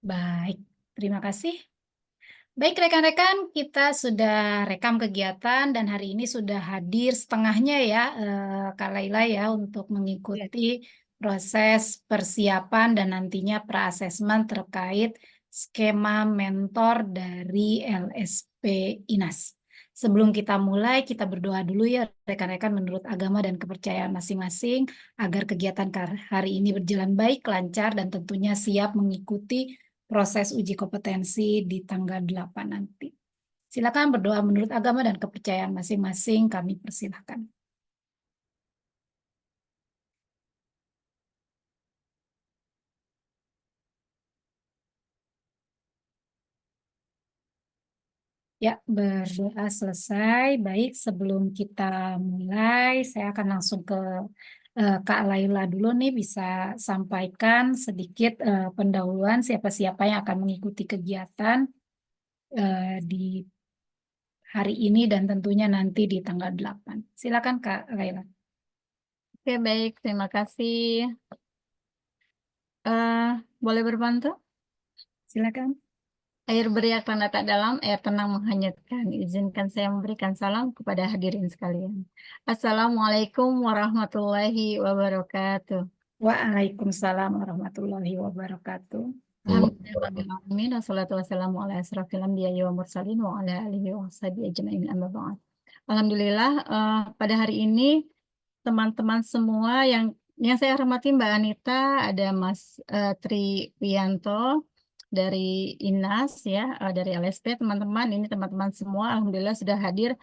Baik, terima kasih. Baik rekan-rekan, kita sudah rekam kegiatan dan hari ini sudah hadir setengahnya ya, Kak Laila ya, untuk Iya. mengikuti proses persiapan dan nantinya pra-asesmen terkait skema mentor dari LSP INAS. Sebelum kita mulai, kita berdoa dulu ya rekan-rekan menurut agama dan kepercayaan masing-masing, agar kegiatan hari ini berjalan baik, lancar, dan tentunya siap mengikuti proses uji kompetensi di tanggal 8 nanti. Silakan berdoa menurut agama dan kepercayaan masing-masing, kami persilahkan. Ya, berdoa selesai. Baik, sebelum kita mulai, saya akan langsung ke Kak Laila dulu nih, bisa sampaikan sedikit pendahuluan siapa-siapa yang akan mengikuti kegiatan di hari ini dan tentunya nanti di tanggal 8. Silakan Kak Laila. Oke, baik. Terima kasih. Eh, boleh berbantu? Silakan. Air beriak tanah tak dalam, air tenang menghanyutkan. Izinkan saya memberikan salam kepada hadirin sekalian. Assalamualaikum warahmatullahi wabarakatuh. Waalaikumsalam warahmatullahi wabarakatuh. Alhamdulillahirrahmanirrahim. Wassalatu wassalamu ala asrafil anbiya'i wa mursalin wa ala alihi wa sahbihi ajma'in amma ba'd. Alhamdulillah, pada hari ini teman-teman semua yang saya hormati Mbak Anita, ada Mas Tri Wianto dari INAS ya, dari LSP, teman-teman ini teman-teman semua alhamdulillah sudah hadir.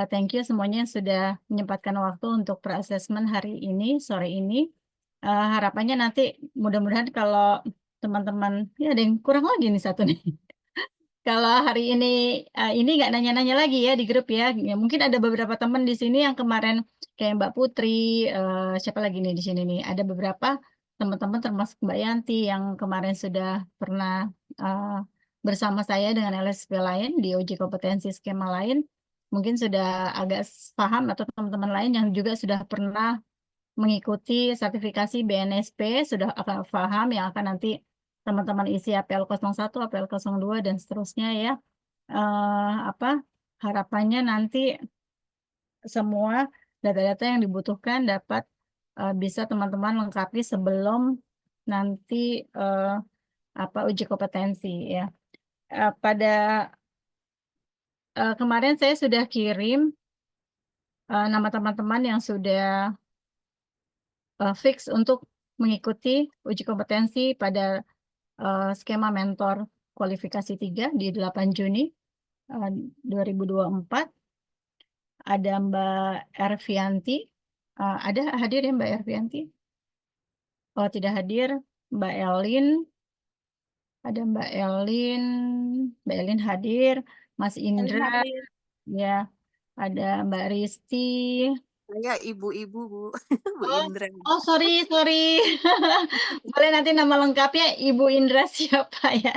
Thank you semuanya yang sudah menyempatkan waktu untuk per-assessment hari ini, sore ini. Harapannya nanti mudah-mudahan kalau teman-teman, ya ada yang kurang lagi nih satu nih. Kalau hari ini nggak nanya-nanya lagi ya di grup ya. Ya mungkin ada beberapa teman di sini yang kemarin kayak Mbak Putri, siapa lagi nih di sini nih. Ada beberapa teman-teman termasuk Mbak Yanti yang kemarin sudah pernah eh, bersama saya dengan LSP lain di uji kompetensi skema lain. Mungkin sudah agak paham atau teman-teman lain yang juga sudah pernah mengikuti sertifikasi BNSP, sudah akan paham yang akan nanti teman-teman isi APL 01, APL 02 dan seterusnya ya. Apa harapannya nanti semua data-data yang dibutuhkan dapat bisa teman-teman lengkapi sebelum nanti eh, uji kompetensi ya. Pada kemarin saya sudah kirim nama teman-teman yang sudah fix untuk mengikuti uji kompetensi pada skema mentor kualifikasi 3 di 8 Juni 2024. Ada Mbak Ervianti. Ada hadir ya Mbak Ervianti? Oh, tidak hadir. Mbak Elin. Ada Mbak Elin hadir. Mas Elin Indra, hadir. ya. Ada Mbak Risti. Saya ibu-ibu, Bu. Bu Oh, Indra. oh sorry, sorry. Boleh nanti nama lengkapnya Ibu Indra siapa ya?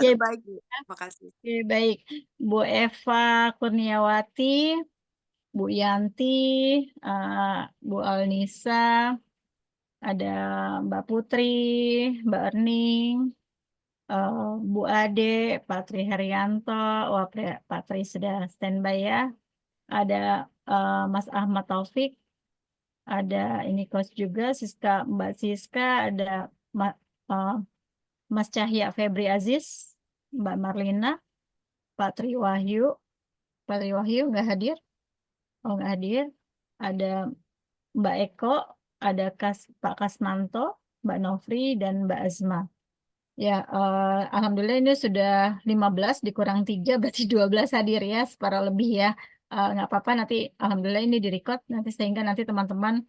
Ya, Baik, Bu. Makasih. oke, baik. Bu Eva Kurniawati, Bu Yanti, Bu Alnisa, ada Mbak Putri, Mbak Erning, Bu Ade, Pak Tri Haryanto, wah Pak Tri sudah standby ya. Ada Mas Ahmad Taufik, ada ini coach juga, Mbak Siska, ada eh, Mas Cahya Febri Aziz, Mbak Marlina, Pak Tri Wahyu. Pak Tri Wahyu nggak hadir? Oh nggak hadir. Ada Mbak Eko, ada Pak Kasmanto, Mbak Novri, dan Mbak Azma. Ya, alhamdulillah ini sudah 15 dikurang 3 berarti 12 hadir ya, separuh lebih ya. Nggak apa-apa nanti alhamdulillah ini direcord nanti sehingga nanti teman-teman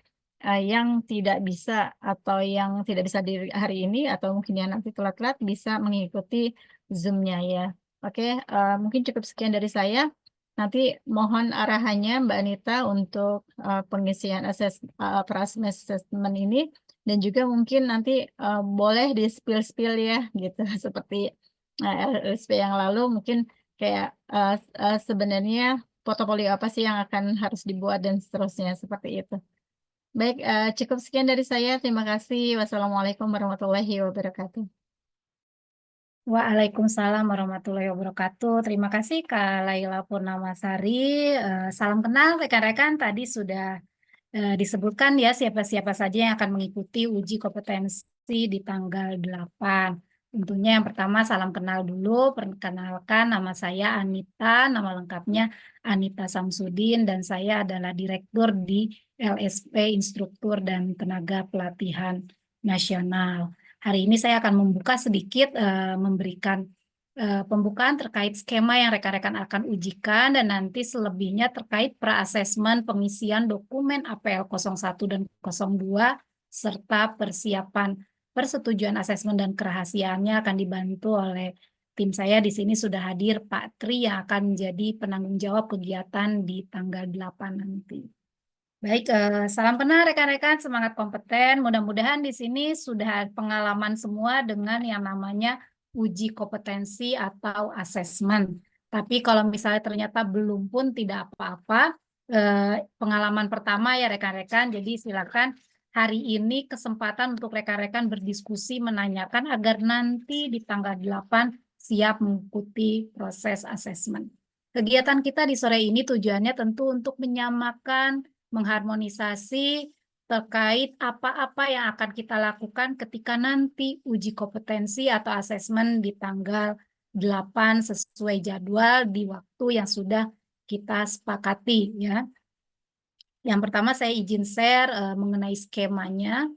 yang tidak bisa atau yang tidak bisa di hari ini atau mungkin yang nanti telat-telat bisa mengikuti Zoom-nya ya. Oke, mungkin cukup sekian dari saya. Nanti mohon arahannya Mbak Anita untuk pengisian assessment ini. Dan juga mungkin nanti boleh di spill-spill ya gitu seperti LSP yang lalu mungkin kayak sebenarnya portofolio apa sih yang akan harus dibuat dan seterusnya seperti itu. Baik, cukup sekian dari saya. Terima kasih. Wassalamualaikum warahmatullahi wabarakatuh. Waalaikumsalam warahmatullahi wabarakatuh. Terima kasih Kak Laila Purnamasari. Salam kenal rekan-rekan. Tadi sudah disebutkan ya siapa-siapa saja yang akan mengikuti uji kompetensi di tanggal 8. Tentunya yang pertama salam kenal dulu. Perkenalkan, nama saya Anita, nama lengkapnya Anita Samsudin, dan saya adalah Direktur di LSP Instruktur dan Tenaga Pelatihan Nasional. Hari ini saya akan membuka sedikit, memberikan pembukaan terkait skema yang rekan-rekan akan ujikan, dan nanti selebihnya terkait pra-asesmen pengisian dokumen APL 01 dan 02 serta persiapan persetujuan asesmen dan kerahasiaannya akan dibantu oleh tim saya. Di sini sudah hadir Pak Tri yang akan menjadi penanggung jawab kegiatan di tanggal 8 nanti. Baik, salam kenal rekan-rekan, semangat kompeten. Mudah-mudahan di sini sudah pengalaman semua dengan yang namanya uji kompetensi atau asesmen. Tapi kalau misalnya ternyata belum pun tidak apa-apa, pengalaman pertama ya rekan-rekan, jadi silakan hari ini kesempatan untuk rekan-rekan berdiskusi menanyakan agar nanti di tanggal 8 siap mengikuti proses asesmen. Kegiatan kita di sore ini tujuannya tentu untuk menyamakan, mengharmonisasi terkait apa-apa yang akan kita lakukan ketika nanti uji kompetensi atau asesmen di tanggal 8 sesuai jadwal di waktu yang sudah kita sepakati ya. Yang pertama saya izin share mengenai skemanya.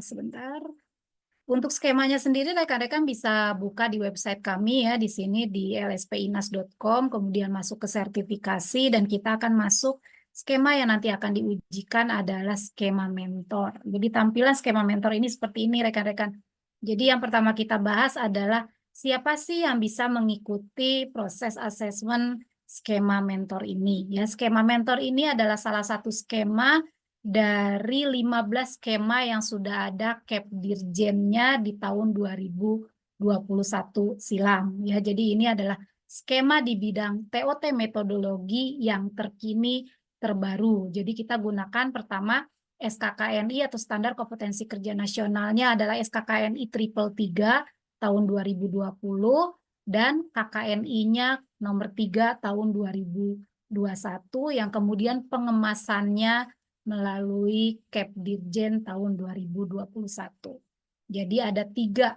Sebentar. Untuk skemanya sendiri rekan-rekan bisa buka di website kami ya, di sini di lspinas.com, kemudian masuk ke sertifikasi dan kita akan masuk skema yang nanti akan diujikan adalah skema mentor. Jadi tampilan skema mentor ini seperti ini rekan-rekan. Jadi yang pertama kita bahas adalah siapa sih yang bisa mengikuti proses asesmen skema mentor ini. Ya, skema mentor ini adalah salah satu skema dari 15 skema yang sudah ada Kepdirjennya di tahun 2021 silam. Ya, jadi ini adalah skema di bidang TOT metodologi yang terkini terbaru. Jadi kita gunakan pertama SKKNI atau Standar Kompetensi Kerja Nasionalnya adalah SKKNI 333 tahun 2020 dan KKNI-nya nomor 3 tahun 2021 yang kemudian pengemasannya melalui Kepdirjen tahun 2021. Jadi ada 3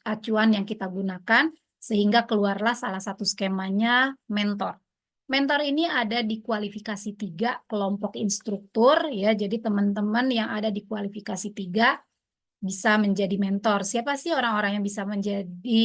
acuan yang kita gunakan sehingga keluarlah salah satu skemanya mentor. Mentor ini ada di kualifikasi 3 kelompok instruktur ya. Jadi teman-teman yang ada di kualifikasi 3 bisa menjadi mentor. Siapa sih orang-orang yang bisa menjadi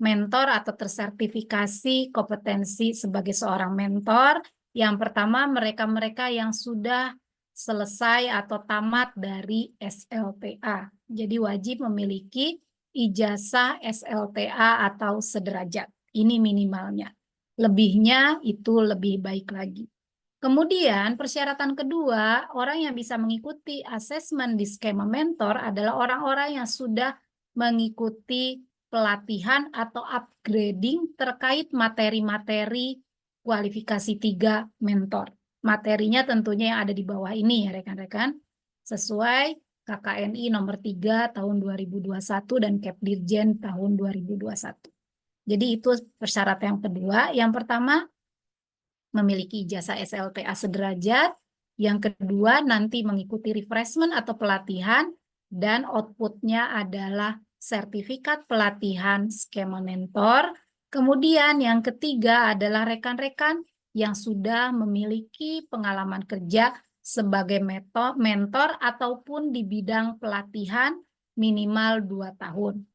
mentor atau tersertifikasi kompetensi sebagai seorang mentor? Yang pertama, mereka-mereka yang sudah selesai atau tamat dari SLTA. Jadi wajib memiliki ijazah SLTA atau sederajat. Ini minimalnya. Lebihnya itu lebih baik lagi. Kemudian persyaratan kedua, orang yang bisa mengikuti asesmen di skema mentor adalah orang-orang yang sudah mengikuti pelatihan atau upgrading terkait materi-materi kualifikasi 3 mentor. Materinya tentunya yang ada di bawah ini ya rekan-rekan, sesuai KKNI nomor 3 tahun 2021 dan Kepdirjen tahun 2021. Jadi itu persyaratan yang kedua. Yang pertama, memiliki ijazah SLTA sederajat. Yang kedua, nanti mengikuti refreshment atau pelatihan, dan outputnya adalah sertifikat pelatihan skema mentor. Kemudian yang ketiga adalah rekan-rekan yang sudah memiliki pengalaman kerja sebagai mentor ataupun di bidang pelatihan minimal 2 tahun.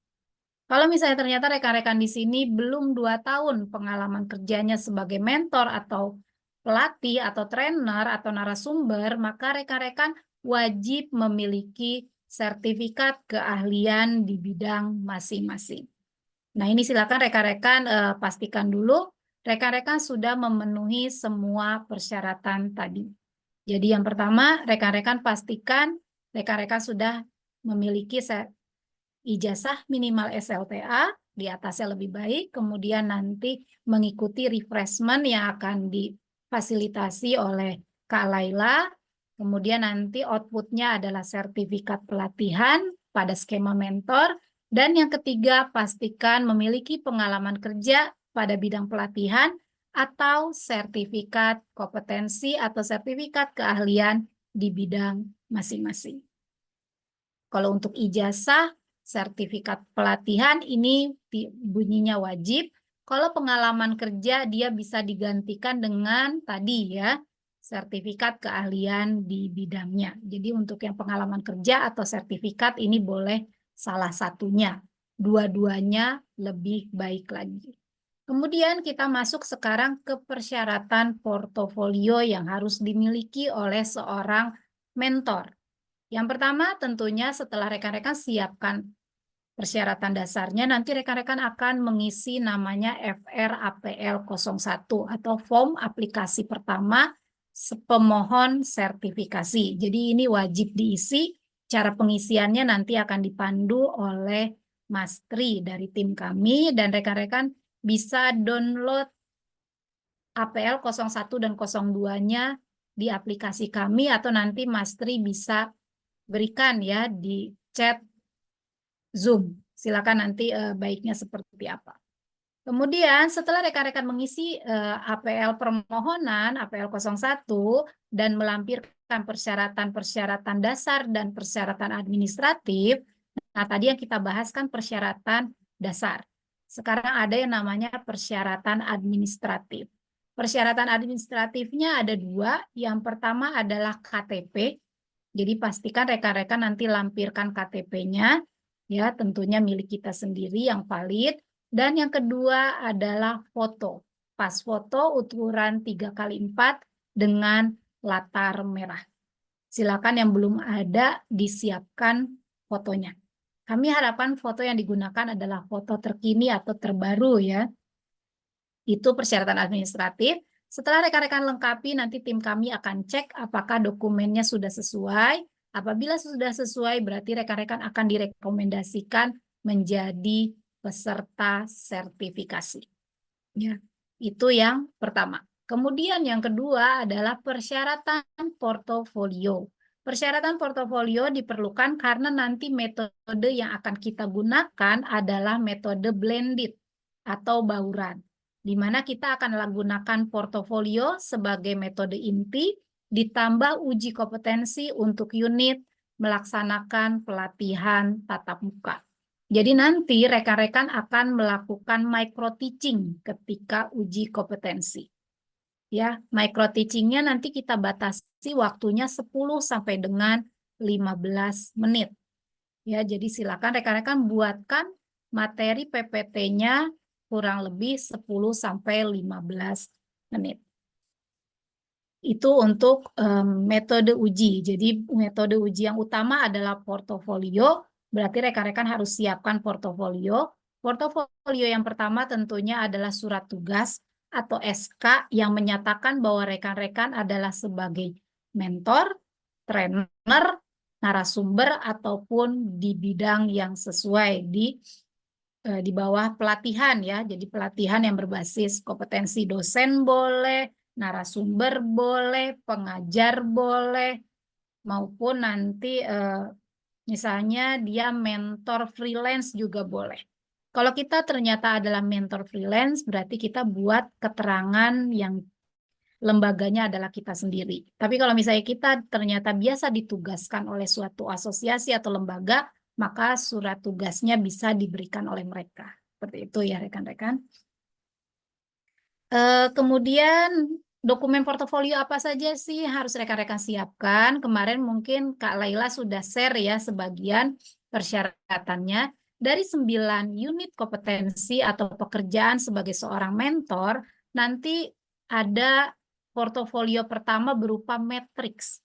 Kalau misalnya ternyata rekan-rekan di sini belum 2 tahun pengalaman kerjanya sebagai mentor atau pelatih atau trainer atau narasumber, maka rekan-rekan wajib memiliki sertifikat keahlian di bidang masing-masing. Nah, ini silakan rekan-rekan pastikan dulu rekan-rekan sudah memenuhi semua persyaratan tadi. Jadi yang pertama, rekan-rekan pastikan rekan-rekan sudah memiliki ijazah minimal SLTA, di atasnya lebih baik, kemudian nanti mengikuti refreshment yang akan difasilitasi oleh Kak Laila. Kemudian nanti outputnya adalah sertifikat pelatihan pada skema mentor. Dan yang ketiga, pastikan memiliki pengalaman kerja pada bidang pelatihan atau sertifikat kompetensi atau sertifikat keahlian di bidang masing-masing. Kalau untuk ijazah, sertifikat pelatihan ini bunyinya wajib. Kalau pengalaman kerja dia bisa digantikan dengan tadi ya, sertifikat keahlian di bidangnya. Jadi untuk yang pengalaman kerja atau sertifikat ini boleh salah satunya. Dua-duanya lebih baik lagi. Kemudian kita masuk sekarang ke persyaratan portofolio yang harus dimiliki oleh seorang mentor. Yang pertama tentunya setelah rekan-rekan siapkan persyaratan dasarnya, nanti rekan-rekan akan mengisi namanya FRAPL 01 atau form aplikasi pertama pemohon sertifikasi. Jadi ini wajib diisi, cara pengisiannya nanti akan dipandu oleh Mas Tri dari tim kami dan rekan-rekan bisa download APL 01 dan 02-nya di aplikasi kami atau nanti Mas Tri bisa berikan ya di chat Zoom. Silakan nanti baiknya seperti apa. Kemudian setelah rekan-rekan mengisi APL permohonan APL 01 dan melampirkan persyaratan-persyaratan dasar dan persyaratan administratif, nah tadi yang kita bahas kan persyaratan dasar. Sekarang ada yang namanya persyaratan administratif. Persyaratan administratifnya ada dua. Yang pertama adalah KTP. Jadi pastikan rekan-rekan nanti lampirkan KTP-nya, ya tentunya milik kita sendiri yang valid. Dan yang kedua adalah foto. Pas foto ukuran 3x4 dengan latar merah. Silakan yang belum ada disiapkan fotonya. Kami harapkan foto yang digunakan adalah foto terkini atau terbaru ya. Itu persyaratan administratif. Setelah rekan-rekan lengkapi, nanti tim kami akan cek apakah dokumennya sudah sesuai. Apabila sudah sesuai, berarti rekan-rekan akan direkomendasikan menjadi peserta sertifikasi. Ya, itu yang pertama. Kemudian yang kedua adalah persyaratan portofolio. Persyaratan portofolio diperlukan karena nanti metode yang akan kita gunakan adalah metode blended atau bauran, di mana kita akan gunakan portofolio sebagai metode inti, ditambah uji kompetensi untuk unit melaksanakan pelatihan tatap muka. Jadi nanti rekan-rekan akan melakukan micro teaching ketika uji kompetensi. Ya, micro teachingnya nanti kita batasi waktunya 10 sampai dengan 15 menit. Ya, jadi silakan rekan-rekan buatkan materi PPT-nya kurang lebih 10 sampai 15 menit. Itu untuk metode uji. Jadi metode uji yang utama adalah portofolio. Berarti rekan-rekan harus siapkan portofolio. Portofolio yang pertama tentunya adalah surat tugas atau SK yang menyatakan bahwa rekan-rekan adalah sebagai mentor, trainer, narasumber, ataupun di bidang yang sesuai di bawah pelatihan ya. Jadi pelatihan yang berbasis kompetensi dosen boleh, narasumber boleh, pengajar boleh, maupun nanti misalnya dia mentor freelance juga boleh. Kalau kita ternyata adalah mentor freelance, berarti kita buat keterangan yang lembaganya adalah kita sendiri. Tapi kalau misalnya kita ternyata biasa ditugaskan oleh suatu asosiasi atau lembaga, maka surat tugasnya bisa diberikan oleh mereka. Seperti itu ya rekan-rekan. Kemudian dokumen portofolio apa saja sih harus rekan-rekan siapkan? Kemarin mungkin Kak Laila sudah share ya sebagian persyaratannya. Dari 9 unit kompetensi atau pekerjaan sebagai seorang mentor, nanti ada portofolio pertama berupa matriks.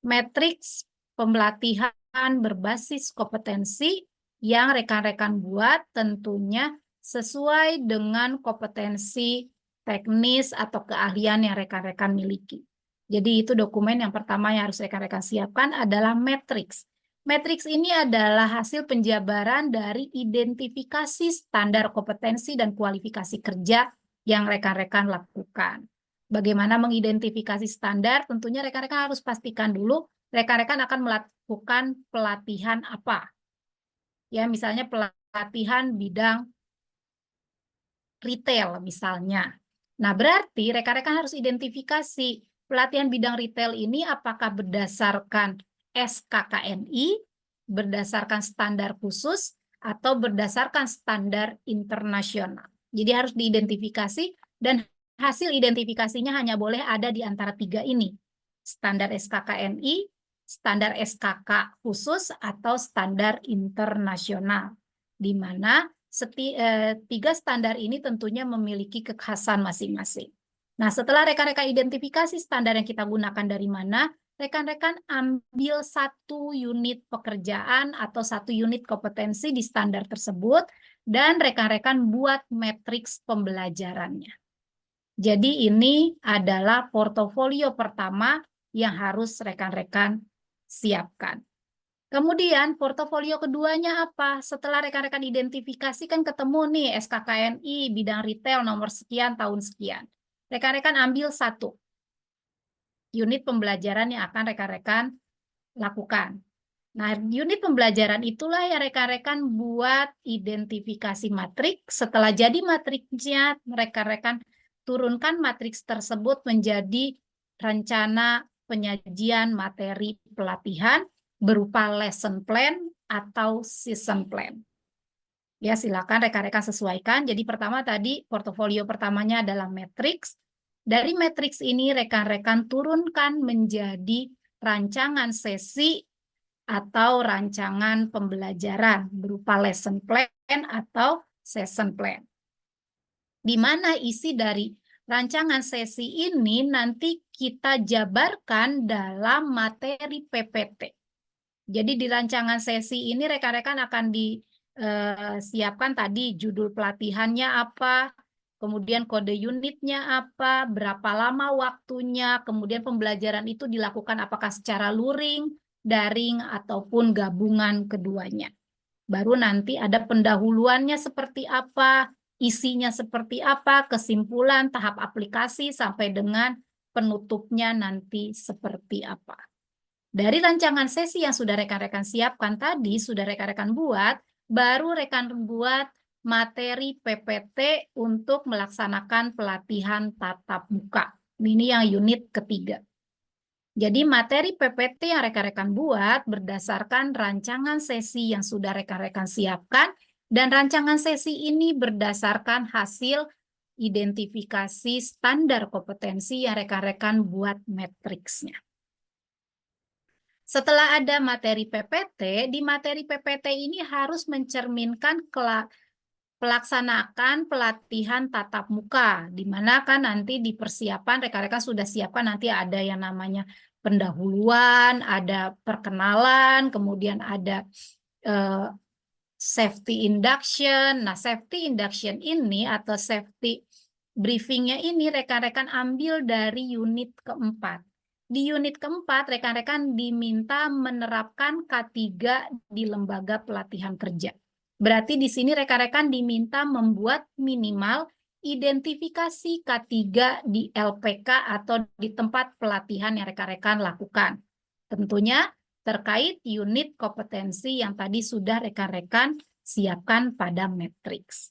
Matriks pembelatihan berbasis kompetensi yang rekan-rekan buat tentunya sesuai dengan kompetensi teknis atau keahlian yang rekan-rekan miliki. Jadi itu dokumen yang pertama yang harus rekan-rekan siapkan adalah matriks. Matriks ini adalah hasil penjabaran dari identifikasi standar kompetensi dan kualifikasi kerja yang rekan-rekan lakukan. Bagaimana mengidentifikasi standar? Tentunya rekan-rekan harus pastikan dulu rekan-rekan akan melakukan pelatihan apa. Ya, misalnya pelatihan bidang retail misalnya. Nah, berarti rekan-rekan harus identifikasi pelatihan bidang retail ini apakah berdasarkan SKKNI, berdasarkan standar khusus, atau berdasarkan standar internasional. Jadi harus diidentifikasi dan hasil identifikasinya hanya boleh ada di antara 3 ini. Standar SKKNI, standar SKK khusus, atau standar internasional. Di mana 3 standar ini tentunya memiliki kekhasan masing-masing. Nah, setelah rekan-rekan identifikasi standar yang kita gunakan dari mana, rekan-rekan ambil 1 unit pekerjaan atau 1 unit kompetensi di standar tersebut, dan rekan-rekan buat matriks pembelajarannya. Jadi ini adalah portofolio pertama yang harus rekan-rekan siapkan. Kemudian portofolio keduanya apa? Setelah rekan-rekan identifikasi kan ketemu nih SKKNI bidang retail nomor sekian tahun sekian. Rekan-rekan ambil 1 unit pembelajaran yang akan rekan-rekan lakukan. Nah, unit pembelajaran itulah yang rekan-rekan buat identifikasi matriks. Setelah jadi matriksnya, rekan-rekan turunkan matriks tersebut menjadi rencana penyajian materi pelatihan berupa lesson plan atau season plan. Ya, silakan rekan-rekan sesuaikan. Jadi pertama tadi portofolio pertamanya adalah matriks. Dari matriks ini rekan-rekan turunkan menjadi rancangan sesi atau rancangan pembelajaran berupa lesson plan atau session plan. Di mana isi dari rancangan sesi ini nanti kita jabarkan dalam materi PPT. Jadi di rancangan sesi ini rekan-rekan akan disiapkan tadi judul pelatihannya apa, kemudian kode unitnya apa, berapa lama waktunya, kemudian pembelajaran itu dilakukan apakah secara luring, daring, ataupun gabungan keduanya. Baru nanti ada pendahuluannya seperti apa, isinya seperti apa, kesimpulan, tahap aplikasi, sampai dengan penutupnya nanti seperti apa. Dari rancangan sesi yang sudah rekan-rekan siapkan tadi, sudah rekan-rekan buat, baru rekan buat materi PPT untuk melaksanakan pelatihan tatap muka. Ini yang unit ketiga. Jadi materi PPT yang rekan-rekan buat berdasarkan rancangan sesi yang sudah rekan-rekan siapkan, dan rancangan sesi ini berdasarkan hasil identifikasi standar kompetensi yang rekan-rekan buat matriksnya. Setelah ada materi PPT, di materi PPT ini harus mencerminkan pelaksanaan pelatihan tatap muka, di mana kan nanti di persiapan rekan-rekan sudah siapkan nanti ada yang namanya pendahuluan, ada perkenalan, kemudian ada safety induction. Nah, safety induction ini atau safety briefingnya ini rekan-rekan ambil dari unit keempat. Di unit keempat, rekan-rekan diminta menerapkan K3 di lembaga pelatihan kerja. Berarti di sini rekan-rekan diminta membuat minimal identifikasi K3 di LPK atau di tempat pelatihan yang rekan-rekan lakukan. Tentunya terkait unit kompetensi yang tadi sudah rekan-rekan siapkan pada matriks.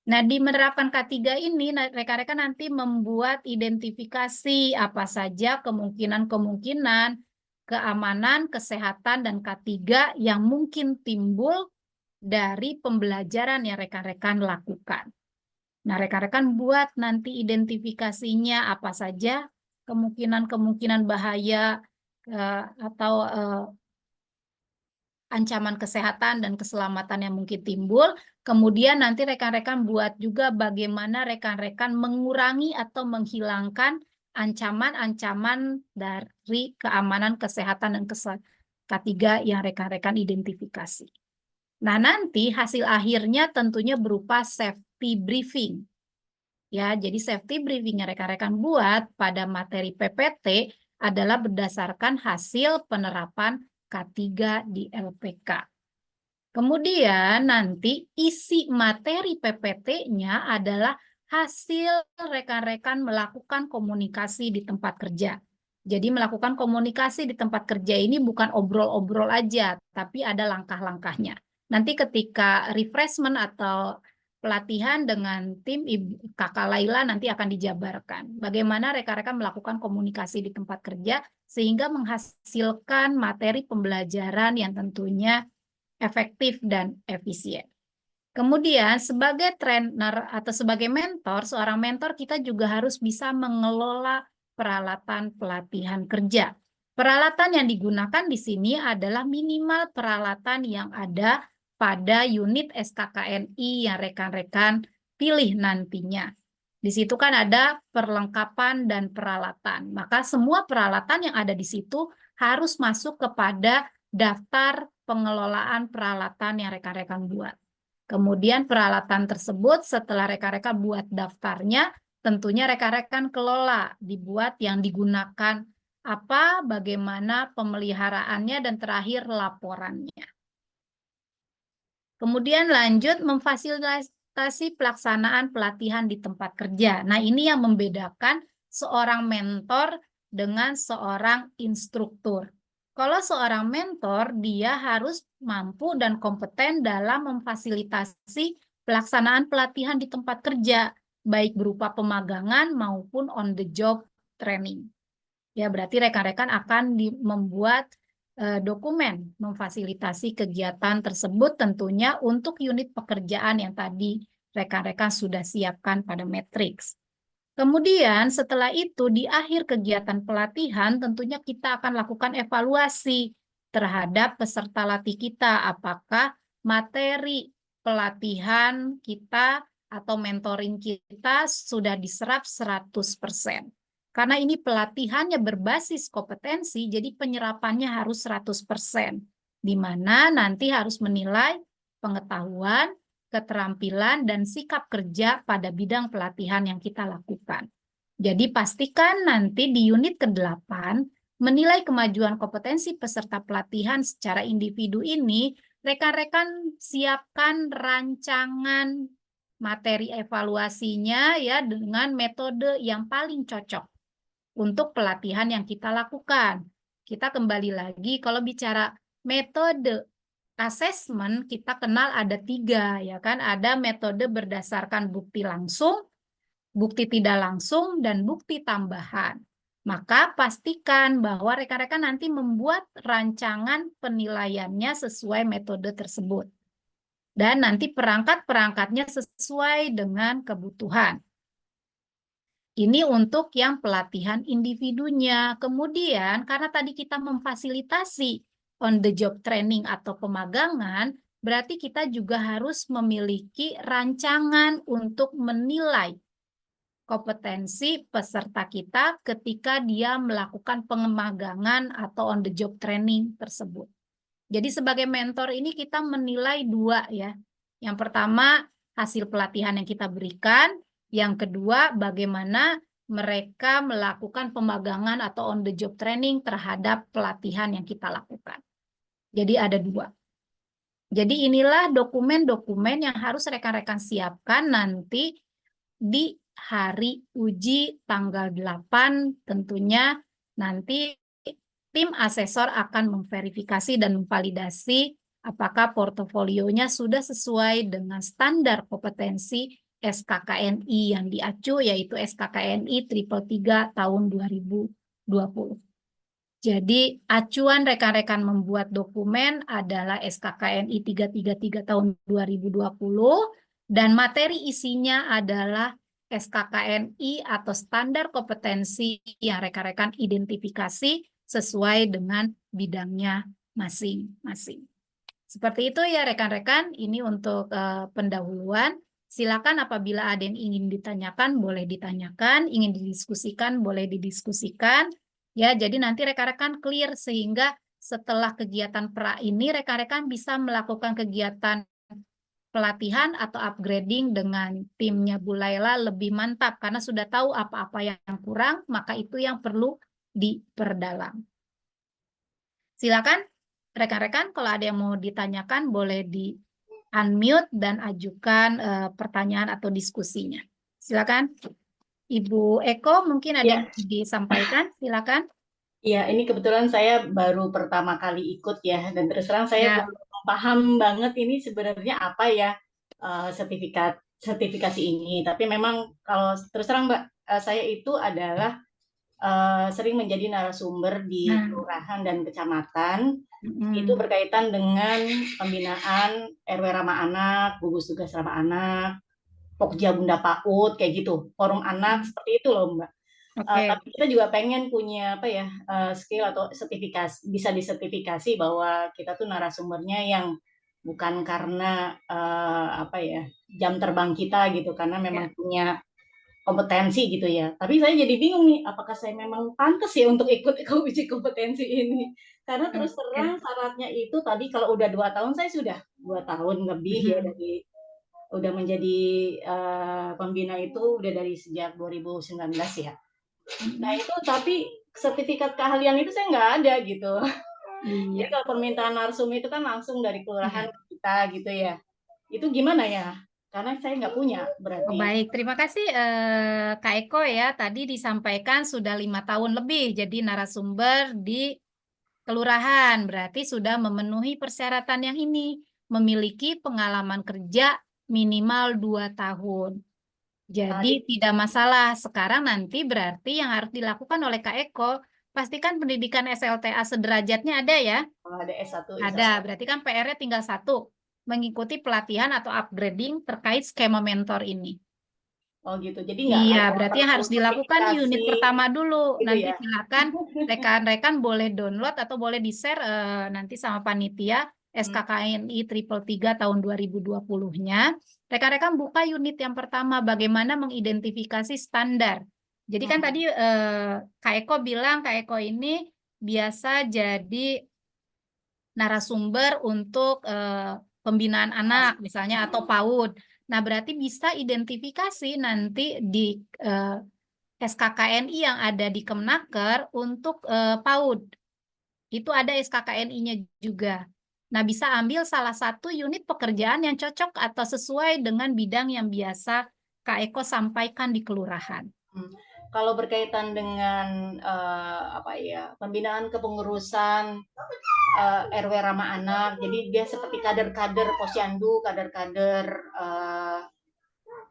Nah, di menerapkan K3 ini, rekan-rekan nanti membuat identifikasi apa saja kemungkinan-kemungkinan keamanan, kesehatan, dan K3 yang mungkin timbul dari pembelajaran yang rekan-rekan lakukan. Nah, rekan-rekan buat nanti identifikasinya apa saja kemungkinan-kemungkinan bahaya atau ancaman kesehatan dan keselamatan yang mungkin timbul. Kemudian nanti rekan-rekan buat juga bagaimana rekan-rekan mengurangi atau menghilangkan ancaman-ancaman dari keamanan kesehatan dan K3 yang rekan-rekan identifikasi. Nah, nanti hasil akhirnya tentunya berupa safety briefing. Ya, jadi safety briefing yang rekan-rekan buat pada materi PPT adalah berdasarkan hasil penerapan K3 di LPK. Kemudian nanti isi materi PPT-nya adalah hasil rekan-rekan melakukan komunikasi di tempat kerja. Jadi melakukan komunikasi di tempat kerja ini bukan obrol-obrol aja, tapi ada langkah-langkahnya. Nanti ketika refreshment atau pelatihan dengan tim Kakak Laila nanti akan dijabarkan. Bagaimana rekan-rekan melakukan komunikasi di tempat kerja sehingga menghasilkan materi pembelajaran yang tentunya efektif dan efisien. Kemudian sebagai trainer atau sebagai mentor, seorang mentor kita juga harus bisa mengelola peralatan pelatihan kerja. Peralatan yang digunakan di sini adalah minimal peralatan yang ada pada unit SKKNI yang rekan-rekan pilih nantinya. Di situ kan ada perlengkapan dan peralatan. Maka semua peralatan yang ada di situ harus masuk kepada daftar pengelolaan peralatan yang rekan-rekan buat. Kemudian peralatan tersebut setelah rekan-rekan buat daftarnya, tentunya rekan-rekan kelola, dibuat yang digunakan apa, bagaimana pemeliharaannya, dan terakhir laporannya. Kemudian lanjut memfasilitasi pelaksanaan pelatihan di tempat kerja. Nah, ini yang membedakan seorang mentor dengan seorang instruktur. Kalau seorang mentor, dia harus mampu dan kompeten dalam memfasilitasi pelaksanaan pelatihan di tempat kerja, baik berupa pemagangan maupun on the job training. Ya, berarti rekan-rekan akan membuat dokumen memfasilitasi kegiatan tersebut tentunya untuk unit pekerjaan yang tadi rekan-rekan sudah siapkan pada matriks. Kemudian setelah itu di akhir kegiatan pelatihan tentunya kita akan lakukan evaluasi terhadap peserta latih kita, apakah materi pelatihan kita atau mentoring kita sudah diserap 100%. Karena ini pelatihannya berbasis kompetensi, jadi penyerapannya harus 100%, di mana nanti harus menilai pengetahuan, keterampilan, dan sikap kerja pada bidang pelatihan yang kita lakukan. Jadi pastikan nanti di unit ke-8, menilai kemajuan kompetensi peserta pelatihan secara individu ini, rekan-rekan siapkan rancangan materi evaluasinya ya dengan metode yang paling cocok untuk pelatihan yang kita lakukan. Kita kembali lagi, kalau bicara metode assessment, kita kenal ada 3, ya kan? Ada metode berdasarkan bukti langsung, bukti tidak langsung, dan bukti tambahan. Maka pastikan bahwa rekan-rekan nanti membuat rancangan penilaiannya sesuai metode tersebut. Dan nanti perangkat-perangkatnya sesuai dengan kebutuhan. Ini untuk yang pelatihan individunya. Kemudian, karena tadi kita memfasilitasi on the job training atau pemagangan, berarti kita juga harus memiliki rancangan untuk menilai kompetensi peserta kita ketika dia melakukan pemagangan atau on the job training tersebut. Jadi sebagai mentor ini kita menilai 2 ya. Yang pertama, hasil pelatihan yang kita berikan. Yang kedua, bagaimana mereka melakukan pemagangan atau on the job training terhadap pelatihan yang kita lakukan. Jadi ada 2. Jadi inilah dokumen-dokumen yang harus rekan-rekan siapkan nanti di hari uji tanggal 8. Tentunya nanti tim asesor akan memverifikasi dan memvalidasi apakah portofolionya sudah sesuai dengan standar kompetensi SKKNI yang diacu, yaitu SKKNI 333 tahun 2020. Jadi acuan rekan-rekan membuat dokumen adalah SKKNI 333 tahun 2020 dan materi isinya adalah SKKNI atau standar kompetensi yang rekan-rekan identifikasi sesuai dengan bidangnya masing-masing. Seperti itu ya rekan-rekan, ini untuk pendahuluan. Silakan apabila ada yang ingin ditanyakan, boleh ditanyakan, ingin didiskusikan, boleh didiskusikan. Ya, jadi nanti rekan-rekan clear sehingga setelah kegiatan pra ini rekan-rekan bisa melakukan kegiatan pelatihan atau upgrading dengan timnya Bu Laila lebih mantap karena sudah tahu apa-apa yang kurang, maka itu yang perlu diperdalam. Silakan rekan-rekan kalau ada yang mau ditanyakan boleh di unmute dan ajukan pertanyaan atau diskusinya. Silakan. Ibu Eko mungkin ada yang Ya, disampaikan, silakan. ya, ini kebetulan saya baru pertama kali ikut ya, dan terus terang saya Ya. belum paham banget ini sebenarnya apa ya sertifikasi ini. Tapi memang kalau terus terang Mbak, saya itu adalah sering menjadi narasumber di Nah, kelurahan dan kecamatan. Itu mm, berkaitan dengan pembinaan RW Ramah Anak, gugus tugas Ramah Anak, Pokja Bunda PAUD, kayak gitu, forum anak seperti itu loh Mbak. oke. Tapi kita juga pengen punya apa ya skill atau sertifikasi, bisa disertifikasi bahwa kita tuh narasumbernya yang bukan karena apa ya jam terbang kita gitu, karena memang Ya. punya kompetensi gitu ya. Tapi saya jadi bingung nih, apakah saya memang pantas ya untuk ikut uji kompetensi ini? Karena terus Oke. terang syaratnya itu tadi kalau udah 2 tahun, saya sudah 2 tahun lebih ya dari udah menjadi pembina itu udah dari sejak 2019 ya. Nah itu tapi sertifikat keahlian itu saya nggak ada gitu. Jadi Iya. kalau permintaan narsum itu kan langsung dari kelurahan Iya. kita gitu ya. Itu gimana ya? Karena saya nggak punya Oh, berarti. baik, terima kasih Kak Eko ya. Tadi disampaikan sudah 5 tahun lebih jadi narasumber di kelurahan. Berarti sudah memenuhi persyaratan yang ini. Memiliki pengalaman kerja minimal 2 tahun. Jadi tidak masalah. Sekarang nanti berarti yang harus dilakukan oleh Kak Eko, pastikan pendidikan SLTA sederajatnya ada ya? Kalau ada S1, Ada. Berarti kan PR-nya tinggal satu, mengikuti pelatihan atau upgrading terkait skema mentor ini. Oh gitu. Jadi nggak Iya, ada berarti yang perlu harus dilakukan unit sertifikasi pertama dulu. gitu Nanti ya. silakan rekan-rekan boleh download atau boleh di-share nanti sama panitia SKKNI Triple 3 tahun 2020-nya. Rekan-rekan buka unit yang pertama, bagaimana mengidentifikasi standar. Jadi kan tadi Kak Eko bilang, Kak Eko ini biasa jadi narasumber untuk pembinaan anak misalnya atau PAUD. Nah, berarti bisa identifikasi nanti di SKKNI yang ada di Kemnaker untuk PAUD. Itu ada SKKNI-nya juga. Nah, bisa ambil salah satu unit pekerjaan yang cocok atau sesuai dengan bidang yang biasa Kak Eko sampaikan di kelurahan. Kalau berkaitan dengan apa ya pembinaan kepengurusan RW Ramah Anak, jadi dia seperti kader-kader posyandu, kader-kader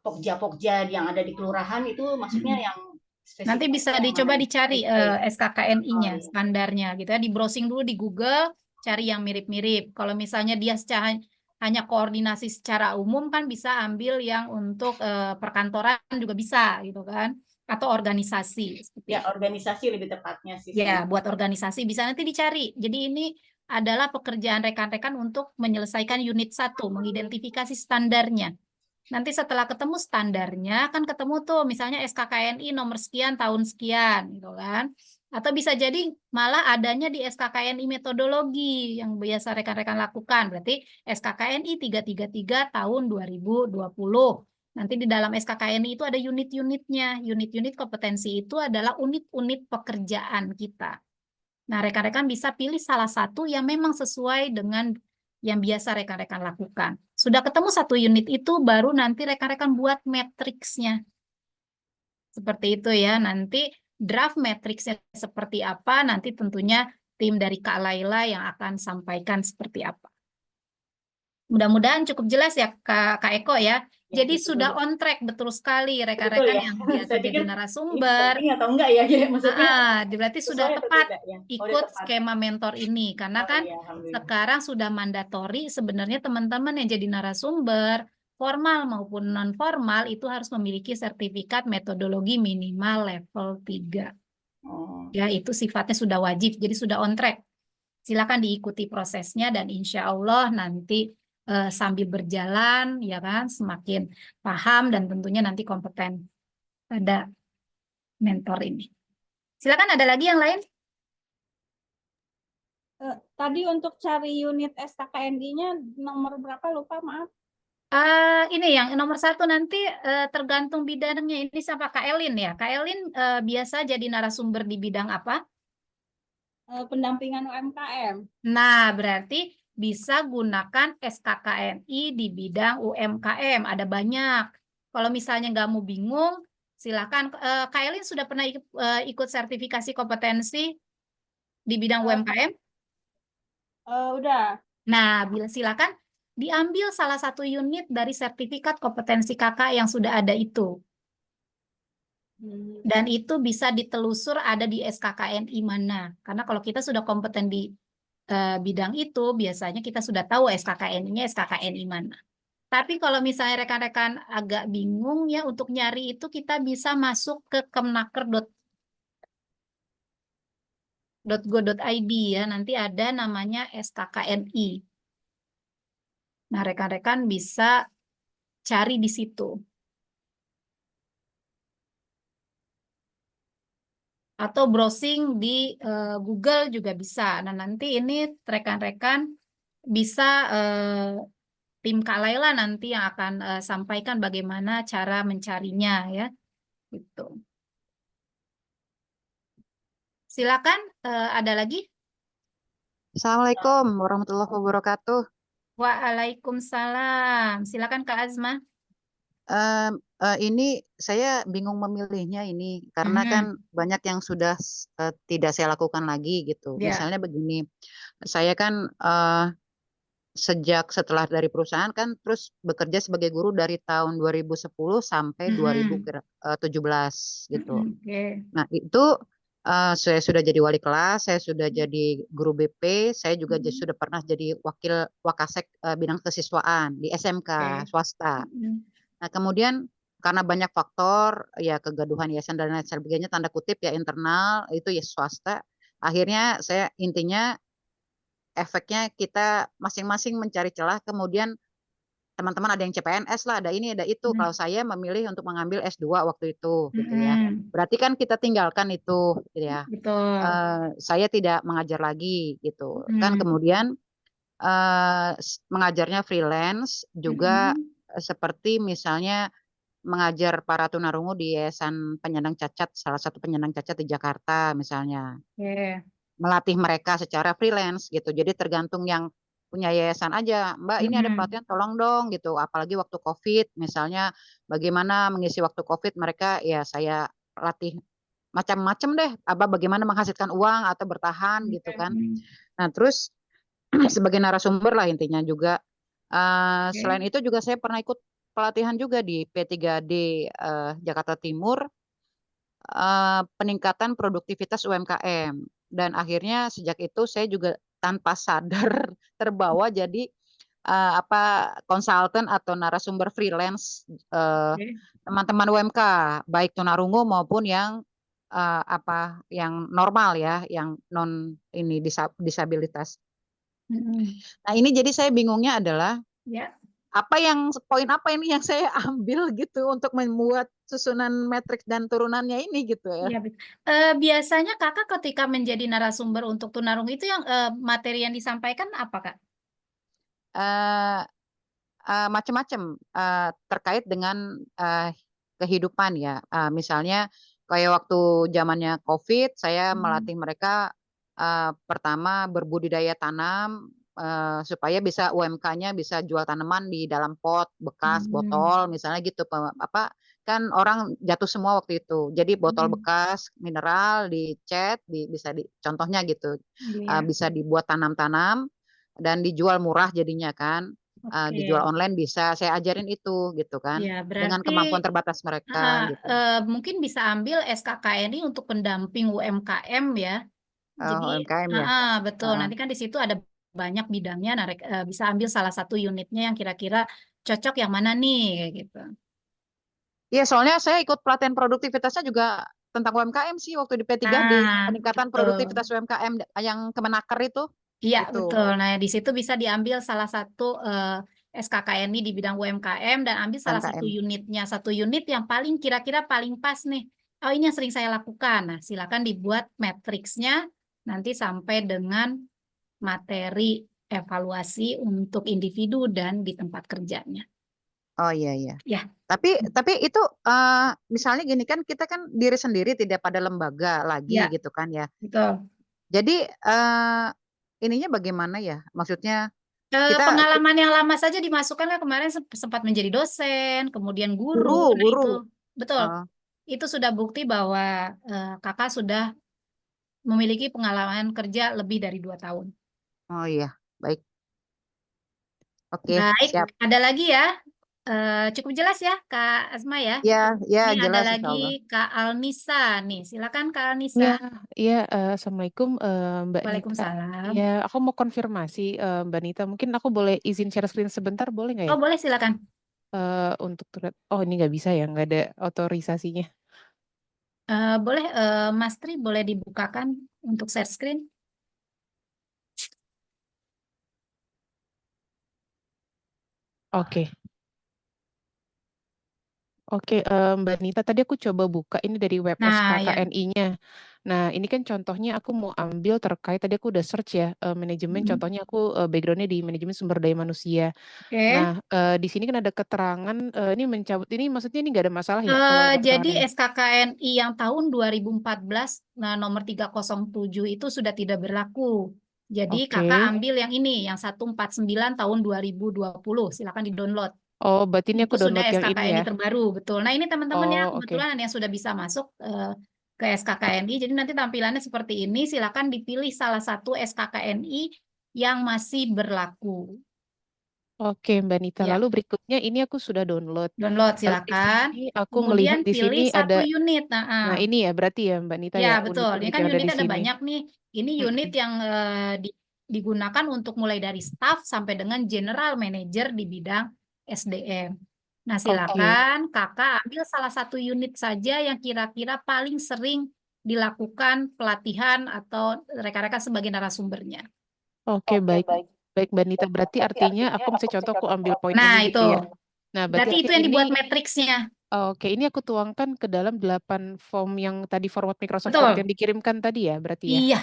pokja-pokja yang ada di kelurahan itu maksudnya yang Nanti spesifik bisa yang dicoba mana? dicari SKKNI-nya, standarnya gitu ya. Di browsing dulu di Google, cari yang mirip-mirip. Kalau misalnya dia hanya koordinasi secara umum kan bisa ambil yang untuk perkantoran juga bisa gitu kan. Atau organisasi seperti Ya, itu. organisasi lebih tepatnya sih. Ya, buat organisasi bisa nanti dicari. Jadi ini adalah pekerjaan rekan-rekan untuk menyelesaikan unit 1, mengidentifikasi standarnya. Nanti setelah ketemu standarnya, kan ketemu tuh misalnya SKKNI nomor sekian tahun sekian gitu kan. Atau bisa jadi malah adanya di SKKNI metodologi yang biasa rekan-rekan lakukan. Berarti SKKNI 333 tahun 2020. Nanti di dalam SKKNI itu ada unit-unitnya. Unit-unit kompetensi itu adalah unit-unit pekerjaan kita. Nah, rekan-rekan bisa pilih salah satu yang memang sesuai dengan yang biasa rekan-rekan lakukan. Sudah ketemu satu unit itu, baru nanti rekan-rekan buat matriksnya. Seperti itu ya, nanti draft matriksnya seperti apa, nanti tentunya tim dari Kak Laila yang akan sampaikan seperti apa. Mudah-mudahan cukup jelas ya Kak Eko ya. Ya, Jadi betul, sudah on track, betul sekali betul rekan-rekan ya. yang biasa Saya jadi pikir ini narasumber. penting atau enggak ya, jadi maksudnya Berarti sudah sesuai atau tepat tidak ya? Oh, udah ikut tepat. skema mentor ini. Karena Oh kan iya, alhamdulillah. sekarang sudah mandatori sebenarnya teman-teman yang jadi narasumber, formal maupun non-formal, itu harus memiliki sertifikat metodologi minimal level 3. Oh. Ya, itu sifatnya sudah wajib, jadi sudah on track. Silakan diikuti prosesnya dan insya Allah nanti sambil berjalan, ya kan, semakin paham dan tentunya nanti kompeten pada mentor ini. Silakan ada lagi yang lain? Tadi untuk cari unit SKKNI-nya nomor berapa lupa maaf. Ini yang nomor 1 nanti tergantung bidangnya. Ini sama Kak Elin ya. Kak Elin biasa jadi narasumber di bidang apa? Pendampingan UMKM. Nah, berarti bisa gunakan SKKNI di bidang UMKM. Ada banyak. Kalau misalnya nggak mau bingung, silakan. Kak Elin sudah pernah ikut sertifikasi kompetensi di bidang UMKM? Udah. Nah, silakan diambil salah satu unit dari sertifikat kompetensi kakak yang sudah ada itu. Dan itu bisa ditelusur ada di SKKNI mana. Karena kalau kita sudah kompeten di bidang itu, biasanya kita sudah tahu SKKNI-nya SKKNI mana. Tapi kalau misalnya rekan-rekan agak bingung ya untuk nyari itu, kita bisa masuk ke kemnaker.go.id ya. Nanti ada namanya SKKNI. Nah, rekan-rekan bisa cari di situ. Atau browsing di Google juga bisa. Nah, nanti ini rekan-rekan bisa tim Kak Laila nanti yang akan sampaikan bagaimana cara mencarinya ya. Gitu. Silakan, ada lagi? Assalamualaikum warahmatullahi wabarakatuh. Waalaikumsalam. Silakan Kak Azma. Ini saya bingung memilihnya ini karena kan banyak yang sudah tidak saya lakukan lagi gitu. Ya. Misalnya begini, saya kan sejak setelah dari perusahaan kan terus bekerja sebagai guru dari tahun 2010 sampai 2017 gitu. Oke. Nah itu saya sudah jadi wali kelas, saya sudah jadi guru BP, saya juga sudah pernah jadi wakil wakasek bidang kesiswaan di SMK swasta. Nah kemudian karena banyak faktor ya kegaduhan yayasan dan lain sebagainya tanda kutip ya internal itu ya swasta. Akhirnya saya intinya efeknya kita masing-masing mencari celah kemudian teman-teman ada yang CPNS lah, ada ini, ada itu. Kalau saya memilih untuk mengambil S2 waktu itu, gitu ya. Berarti kan kita tinggalkan itu, gitu ya. Betul. Saya tidak mengajar lagi, gitu. Kan kemudian mengajarnya freelance juga seperti misalnya mengajar para tunarungu di Yayasan Penyandang Cacat, salah satu penyandang cacat di Jakarta misalnya. Melatih mereka secara freelance gitu. Jadi tergantung yang punya yayasan aja, Mbak ini ada pelatihan tolong dong gitu. Apalagi waktu COVID misalnya bagaimana mengisi waktu COVID mereka ya saya latih macam-macam deh. Bagaimana menghasilkan uang atau bertahan gitu kan. Nah terus sebagai narasumber lah intinya juga. Selain itu juga saya pernah ikut pelatihan juga di P3D Jakarta Timur. Peningkatan produktivitas UMKM dan akhirnya sejak itu saya juga tanpa sadar terbawa jadi konsultan atau narasumber freelance teman-teman UMK baik tunarungu maupun yang yang normal ya yang non ini disabilitas. Nah ini jadi saya bingungnya adalah poin apa ini yang saya ambil gitu untuk membuat susunan matriks dan turunannya ini gitu ya. Iya, biasanya kakak ketika menjadi narasumber untuk tunarungu itu yang materi yang disampaikan apa kak? Macam-macam terkait dengan kehidupan ya. Misalnya kayak waktu zamannya COVID, saya melatih mereka pertama berbudidaya tanam supaya bisa UMK-nya bisa jual tanaman di dalam pot bekas botol misalnya gitu kan orang jatuh semua waktu itu. Jadi botol bekas mineral dicat contohnya gitu bisa dibuat tanam-tanam dan dijual murah jadinya kan. Dijual online bisa saya ajarin itu gitu kan Ya, dengan berarti kemampuan terbatas mereka gitu. Mungkin bisa ambil SKKNI untuk pendamping UMKM ya. Jadi UMKM ya. betul. Nanti kan di situ ada banyak bidangnya. Nah, bisa ambil salah satu unitnya yang kira-kira cocok yang mana nih kayak gitu. Iya, soalnya saya ikut pelatihan produktivitasnya juga tentang UMKM sih waktu di P3D, peningkatan produktivitas UMKM yang Kemenaker itu. Iya, gitu. betul. Nah, di situ bisa diambil salah satu SKKNI di bidang UMKM dan ambil salah satu unitnya. Satu unit yang paling kira-kira paling pas nih. Oh, ini yang sering saya lakukan. Nah, silakan dibuat matriksnya nanti sampai dengan materi evaluasi untuk individu dan di tempat kerjanya. Oh iya iya. Ya. Tapi itu misalnya gini kan kita kan diri sendiri tidak pada lembaga lagi gitu kan ya. Betul. Jadi ininya bagaimana ya? Maksudnya Kita Pengalaman yang lama saja dimasukkan kan, kemarin sempat menjadi dosen, kemudian guru, guru. Nah, itu betul. Oh, Itu sudah bukti bahwa kakak sudah memiliki pengalaman kerja lebih dari 2 tahun. oh iya, baik. Oke, Baik, siap. ada lagi ya? Cukup jelas ya, Kak Asma ya? Ya, ya Ini ada jelas insya Allah. lagi Kak Alnisa nih. Silakan Kak Iya, Alnisa. iya, Assalamualaikum Mbak Nita. Waalaikumsalam. Ya, aku mau konfirmasi Mbak Nita. Mungkin aku boleh izin share screen sebentar, boleh nggak ya? Oh, boleh silakan. Untuk oh ini nggak bisa ya, nggak ada otorisasinya. Boleh, Mas Tri boleh dibukakan untuk share screen? Oke. Oke, Mbak Nita, tadi aku coba buka ini dari web Nah, ya. SKKNI-nya. Nah, ini kan contohnya aku mau ambil terkait, tadi aku udah search ya, manajemen, contohnya aku background-nya di manajemen sumber daya manusia. Oke. Nah, di sini kan ada keterangan, ini mencabut, ini maksudnya ini nggak ada masalah ya kalau ada Jadi keterangan ini? SKKNI yang tahun 2014, nah nomor 307 itu sudah tidak berlaku. Jadi Oke. kakak ambil yang ini, yang 149 tahun 2020. Silakan di-download. Oh, berarti ini aku Itu sudah download yang ini SKKNI ya. terbaru, betul. Nah, ini teman-teman ya, Oh, oke. kebetulan ada yang sudah bisa masuk ke SKKNI. Jadi nanti tampilannya seperti ini. Silakan dipilih salah satu SKKNI yang masih berlaku. Oke, Mbak Nita. Ya, Lalu berikutnya ini aku sudah download. download Lalu di silakan. sini aku Kemudian melihat di pilih sini ada, satu unit. nah ini ya berarti ya Mbak Nita Ya, ya, betul. Ini unit-unit kan yang ada unit di ada sini. banyak nih. Ini unit yang digunakan untuk mulai dari staff sampai dengan general manager di bidang SDM. Nah, Oke. silakan kakak ambil salah satu unit saja yang kira-kira paling sering dilakukan pelatihan atau rekan-rekan sebagai narasumbernya. Oke, baik. Baik, Mbak Nita. Berarti artinya aku misalnya contoh aku ambil poin Nah, ini itu. gitu ya. Nah, berarti Berarti itu artinya yang ini, dibuat matriksnya. oke, ini aku tuangkan ke dalam 8 form yang tadi format Microsoft Word Betul. yang dikirimkan tadi ya, berarti ya. Iya.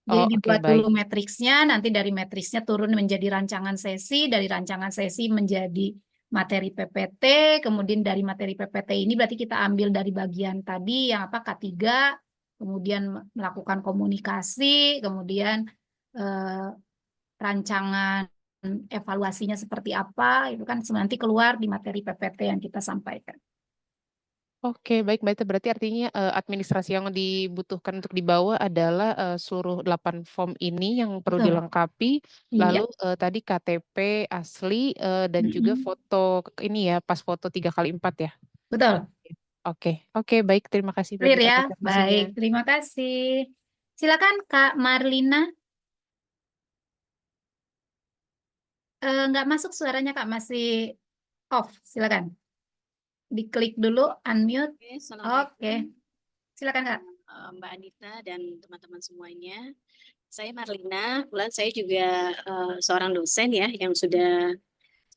Jadi Oh, oke, dibuat baik. dulu matriksnya, nanti dari matriksnya turun menjadi rancangan sesi, dari rancangan sesi menjadi materi PPT, kemudian dari materi PPT ini berarti kita ambil dari bagian tadi yang apa K3, kemudian melakukan komunikasi, kemudian eh, rancangan evaluasinya seperti apa, itu kan nanti keluar di materi PPT yang kita sampaikan. Oke, baik. Berarti artinya administrasi yang dibutuhkan untuk dibawa adalah seluruh 8 form ini yang perlu Betul. dilengkapi. Iya. Lalu tadi KTP asli dan juga foto ini ya, pas foto 3x4 ya. Betul. Oke, baik. Terima kasih Mbak Clear Nita ya? konfirmasinya. Baik, terima kasih. Silakan Kak Marlina. Nggak masuk suaranya Kak, masih off. Silakan. Diklik dulu, unmute. Oke, Assalamualaikum. Oke. Silakan Kak. Mbak Anita dan teman-teman semuanya. Saya Marlina, kebetulan saya juga seorang dosen ya yang sudah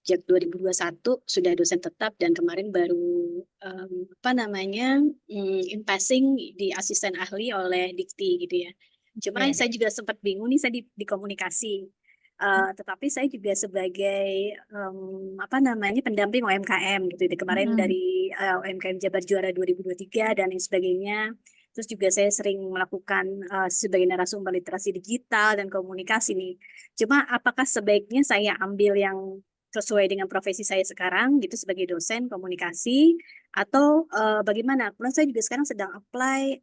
sejak 2021 sudah dosen tetap dan kemarin baru in passing di asisten ahli oleh Dikti gitu ya. Cuma Oke. saya juga sempat bingung nih saya di komunikasi. Tetapi saya juga sebagai pendamping UMKM gitu. Kemarin dari UMKM Jabar Juara 2023 dan lain sebagainya. Terus juga saya sering melakukan sebagai narasumber literasi digital dan komunikasi nih. Cuma apakah sebaiknya saya ambil yang sesuai dengan profesi saya sekarang gitu sebagai dosen komunikasi atau bagaimana? Kemudian saya juga sekarang sedang apply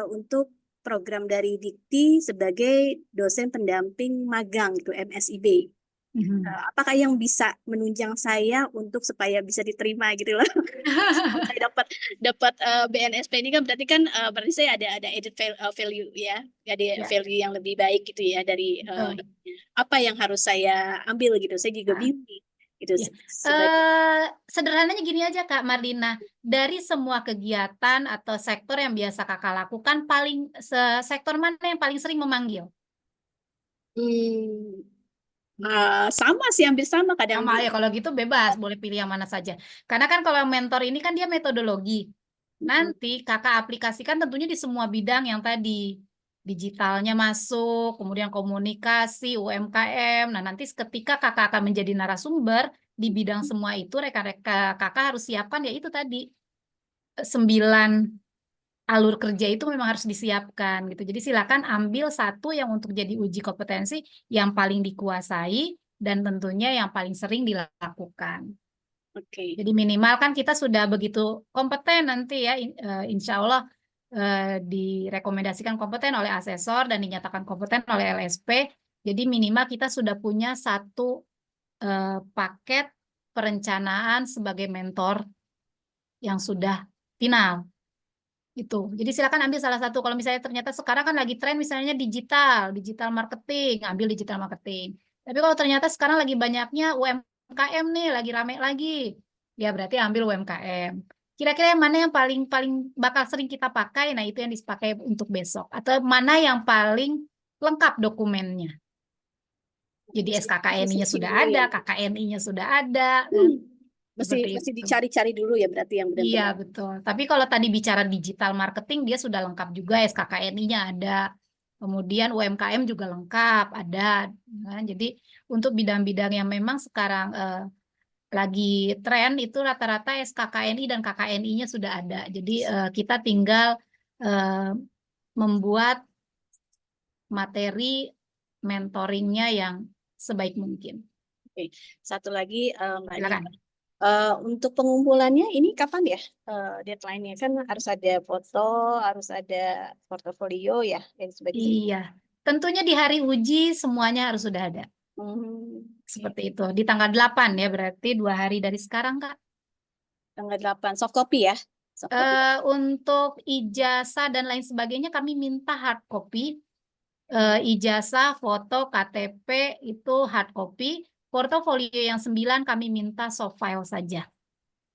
untuk program dari Dikti sebagai dosen pendamping magang gitu MSIB. Apakah yang bisa menunjang saya untuk supaya bisa diterima gitu loh? Saya dapat BNSP ini kan berarti saya ada added value ya, ada value yang lebih baik gitu ya dari apa yang harus saya ambil gitu. Saya juga bingung gitu. Sederhananya gini aja Kak Marlina, dari semua kegiatan atau sektor yang biasa Kakak lakukan, sektor mana yang paling sering memanggil? Sama sih, hampir sama kadang. Sama ya, kalau gitu bebas, boleh pilih yang mana saja. Karena kan kalau mentor ini kan dia metodologi. Nanti Kakak aplikasikan tentunya di semua bidang yang tadi. Digitalnya masuk, kemudian komunikasi, UMKM. Nah, nanti ketika Kakak akan menjadi narasumber di bidang semua itu, rekan-rekan Kakak harus siapkan ya itu tadi. 9 alur kerja itu memang harus disiapkan gitu. Jadi silakan ambil satu yang untuk jadi uji kompetensi yang paling dikuasai, dan tentunya yang paling sering dilakukan. Oke. Jadi minimal kan kita sudah begitu kompeten nanti ya, insya Allah direkomendasikan kompeten oleh asesor dan dinyatakan kompeten oleh LSP. Jadi minimal kita sudah punya satu paket perencanaan sebagai mentor yang sudah final. Itu. Jadi silakan ambil salah satu. Kalau misalnya ternyata sekarang kan lagi tren misalnya digital marketing, ambil digital marketing. Tapi kalau ternyata sekarang lagi banyaknya UMKM nih, lagi rame lagi, ya berarti ambil UMKM. Kira-kira yang mana yang paling bakal sering kita pakai, nah itu yang dipakai untuk besok. Atau mana yang paling lengkap dokumennya. Jadi SKKNI-nya sudah ada, KKNI-nya sudah ada. Masih dicari-cari dulu ya berarti yang benar-benar. Iya, betul. Tapi kalau tadi bicara digital marketing, dia sudah lengkap juga, SKKNI-nya ada. Kemudian UMKM juga lengkap, ada. Nah, jadi untuk bidang-bidang yang memang sekarang lagi tren, itu rata-rata SKKNI dan KKNI-nya sudah ada. Jadi kita tinggal membuat materi mentoringnya yang sebaik mungkin. Oke. Satu lagi Mbak Silakan. Anita. Untuk pengumpulannya ini kapan ya deadline-nya? Kan harus ada foto, harus ada portofolio ya dan sebagainya. Iya, tentunya di hari uji semuanya harus sudah ada. Seperti itu. Di tanggal 8 ya, berarti 2 hari dari sekarang, Kak. Tanggal 8, soft copy ya? Soft copy. Untuk ijazah dan lain sebagainya kami minta hard copy. Ijazah, foto, KTP itu hard copy. Portofolio yang 9 kami minta soft file saja.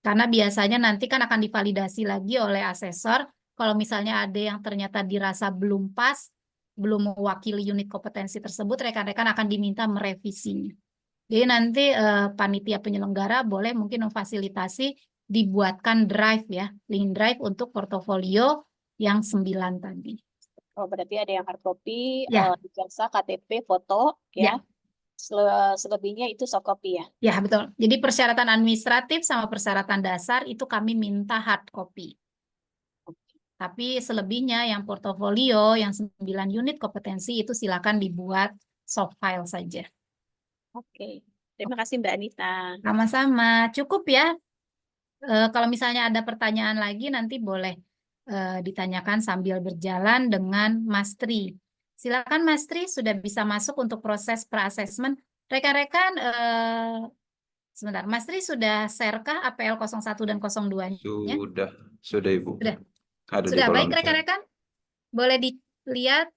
Karena biasanya nanti kan akan divalidasi lagi oleh asesor. Kalau misalnya ada yang ternyata dirasa belum pas, belum mewakili unit kompetensi tersebut, rekan-rekan akan diminta merevisinya. Jadi nanti panitia penyelenggara boleh mungkin memfasilitasi dibuatkan drive ya, link drive untuk portofolio yang 9 tadi. Oh, berarti ada yang hard copy, Ya. ijazah, KTP, foto, ya. Selebihnya itu soft copy ya? Ya, betul. Jadi persyaratan administratif sama persyaratan dasar itu kami minta hard copy. Tapi selebihnya yang portofolio, yang 9 unit kompetensi itu silakan dibuat soft file saja. Oke. Terima kasih Mbak Anita. Sama-sama. Cukup ya. Kalau misalnya ada pertanyaan lagi nanti boleh ditanyakan sambil berjalan dengan Mas Tri. Silakan Mas Tri, sudah bisa masuk untuk proses pra-assessment. Rekan-rekan, sebentar, Mas Tri sudah share-kah APL 01 dan 02-nya? Sudah Ibu. Sudah. Ada Sudah, di kolom baik chat. rekan-rekan. Boleh dilihat,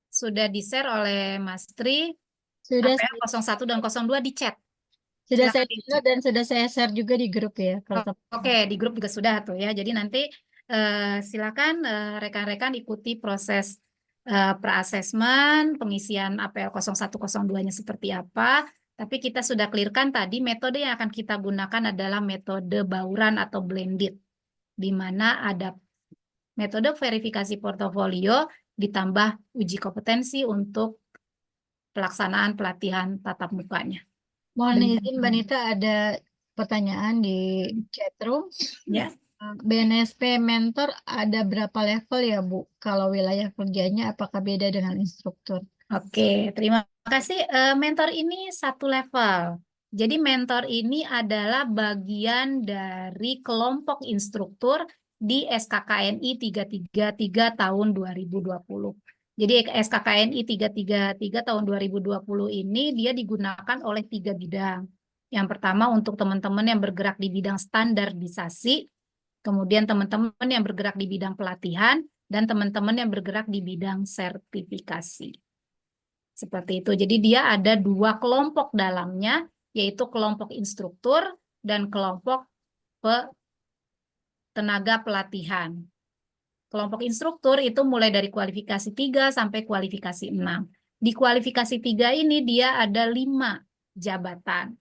sudah di-share oleh Mas Tri. Sudah, APL 01 dan 02 di chat. sudah Silakan saya download dan sudah saya share juga di grup ya. Oke, di grup juga sudah tuh ya. Jadi nanti silakan rekan-rekan ikuti proses pra-assessment, pengisian APL 0102-nya seperti apa. Tapi kita sudah clearkan tadi metode yang akan kita gunakan adalah metode bauran atau blended, di mana ada metode verifikasi portofolio ditambah uji kompetensi untuk pelaksanaan pelatihan tatap mukanya. Mohon izin Mbak Nita, ada pertanyaan di chatroom. Ya. BNSP mentor ada berapa level ya Bu? Kalau wilayah kerjanya apakah beda dengan instruktur? Oke, terima kasih. Mentor ini satu level. Jadi mentor ini adalah bagian dari kelompok instruktur di SKKNI 333 tahun 2020. Jadi SKKNI 333 tahun 2020 ini dia digunakan oleh 3 bidang. Yang pertama untuk teman-teman yang bergerak di bidang standarisasi, kemudian teman-teman yang bergerak di bidang pelatihan, dan teman-teman yang bergerak di bidang sertifikasi. Seperti itu. Jadi dia ada 2 kelompok dalamnya, yaitu kelompok instruktur dan kelompok tenaga pelatihan. Kelompok instruktur itu mulai dari kualifikasi 3 sampai kualifikasi 6. Di kualifikasi 3 ini dia ada 5 jabatan.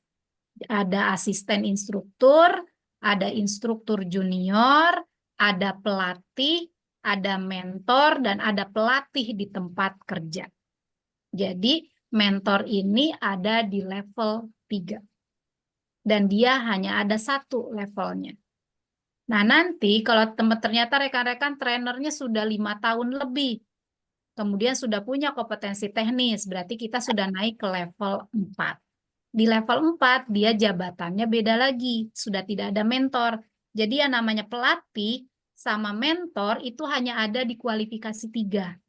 Ada asisten instruktur, ada instruktur junior, ada pelatih, ada mentor, dan ada pelatih di tempat kerja. Jadi mentor ini ada di level 3. Dan dia hanya ada 1 levelnya. Nah nanti kalau ternyata rekan-rekan trainernya sudah 5 tahun lebih, kemudian sudah punya kompetensi teknis, berarti kita sudah naik ke level 4. Di level 4 dia jabatannya beda lagi, sudah tidak ada mentor. Jadi yang namanya pelatih sama mentor itu hanya ada di kualifikasi 3.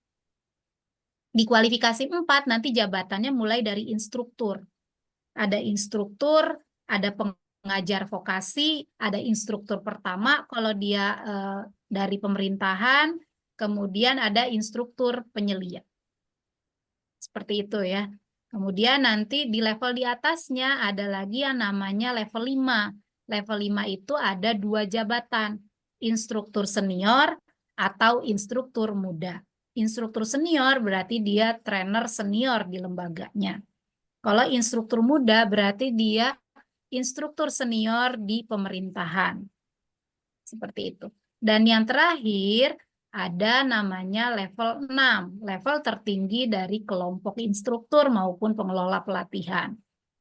Di kualifikasi 4 nanti jabatannya mulai dari instruktur. Ada instruktur, ada pengajar vokasi, ada instruktur pertama kalau dia dari pemerintahan, kemudian ada instruktur penyelia. Seperti itu ya. Kemudian nanti di level di atasnya ada lagi yang namanya level 5. Level 5 itu ada 2 jabatan, instruktur senior atau instruktur muda. Instruktur senior berarti dia trainer senior di lembaganya. Kalau instruktur muda berarti dia instruktur senior di pemerintahan. Seperti itu. Dan yang terakhir ada namanya level 6, level tertinggi dari kelompok instruktur maupun pengelola pelatihan.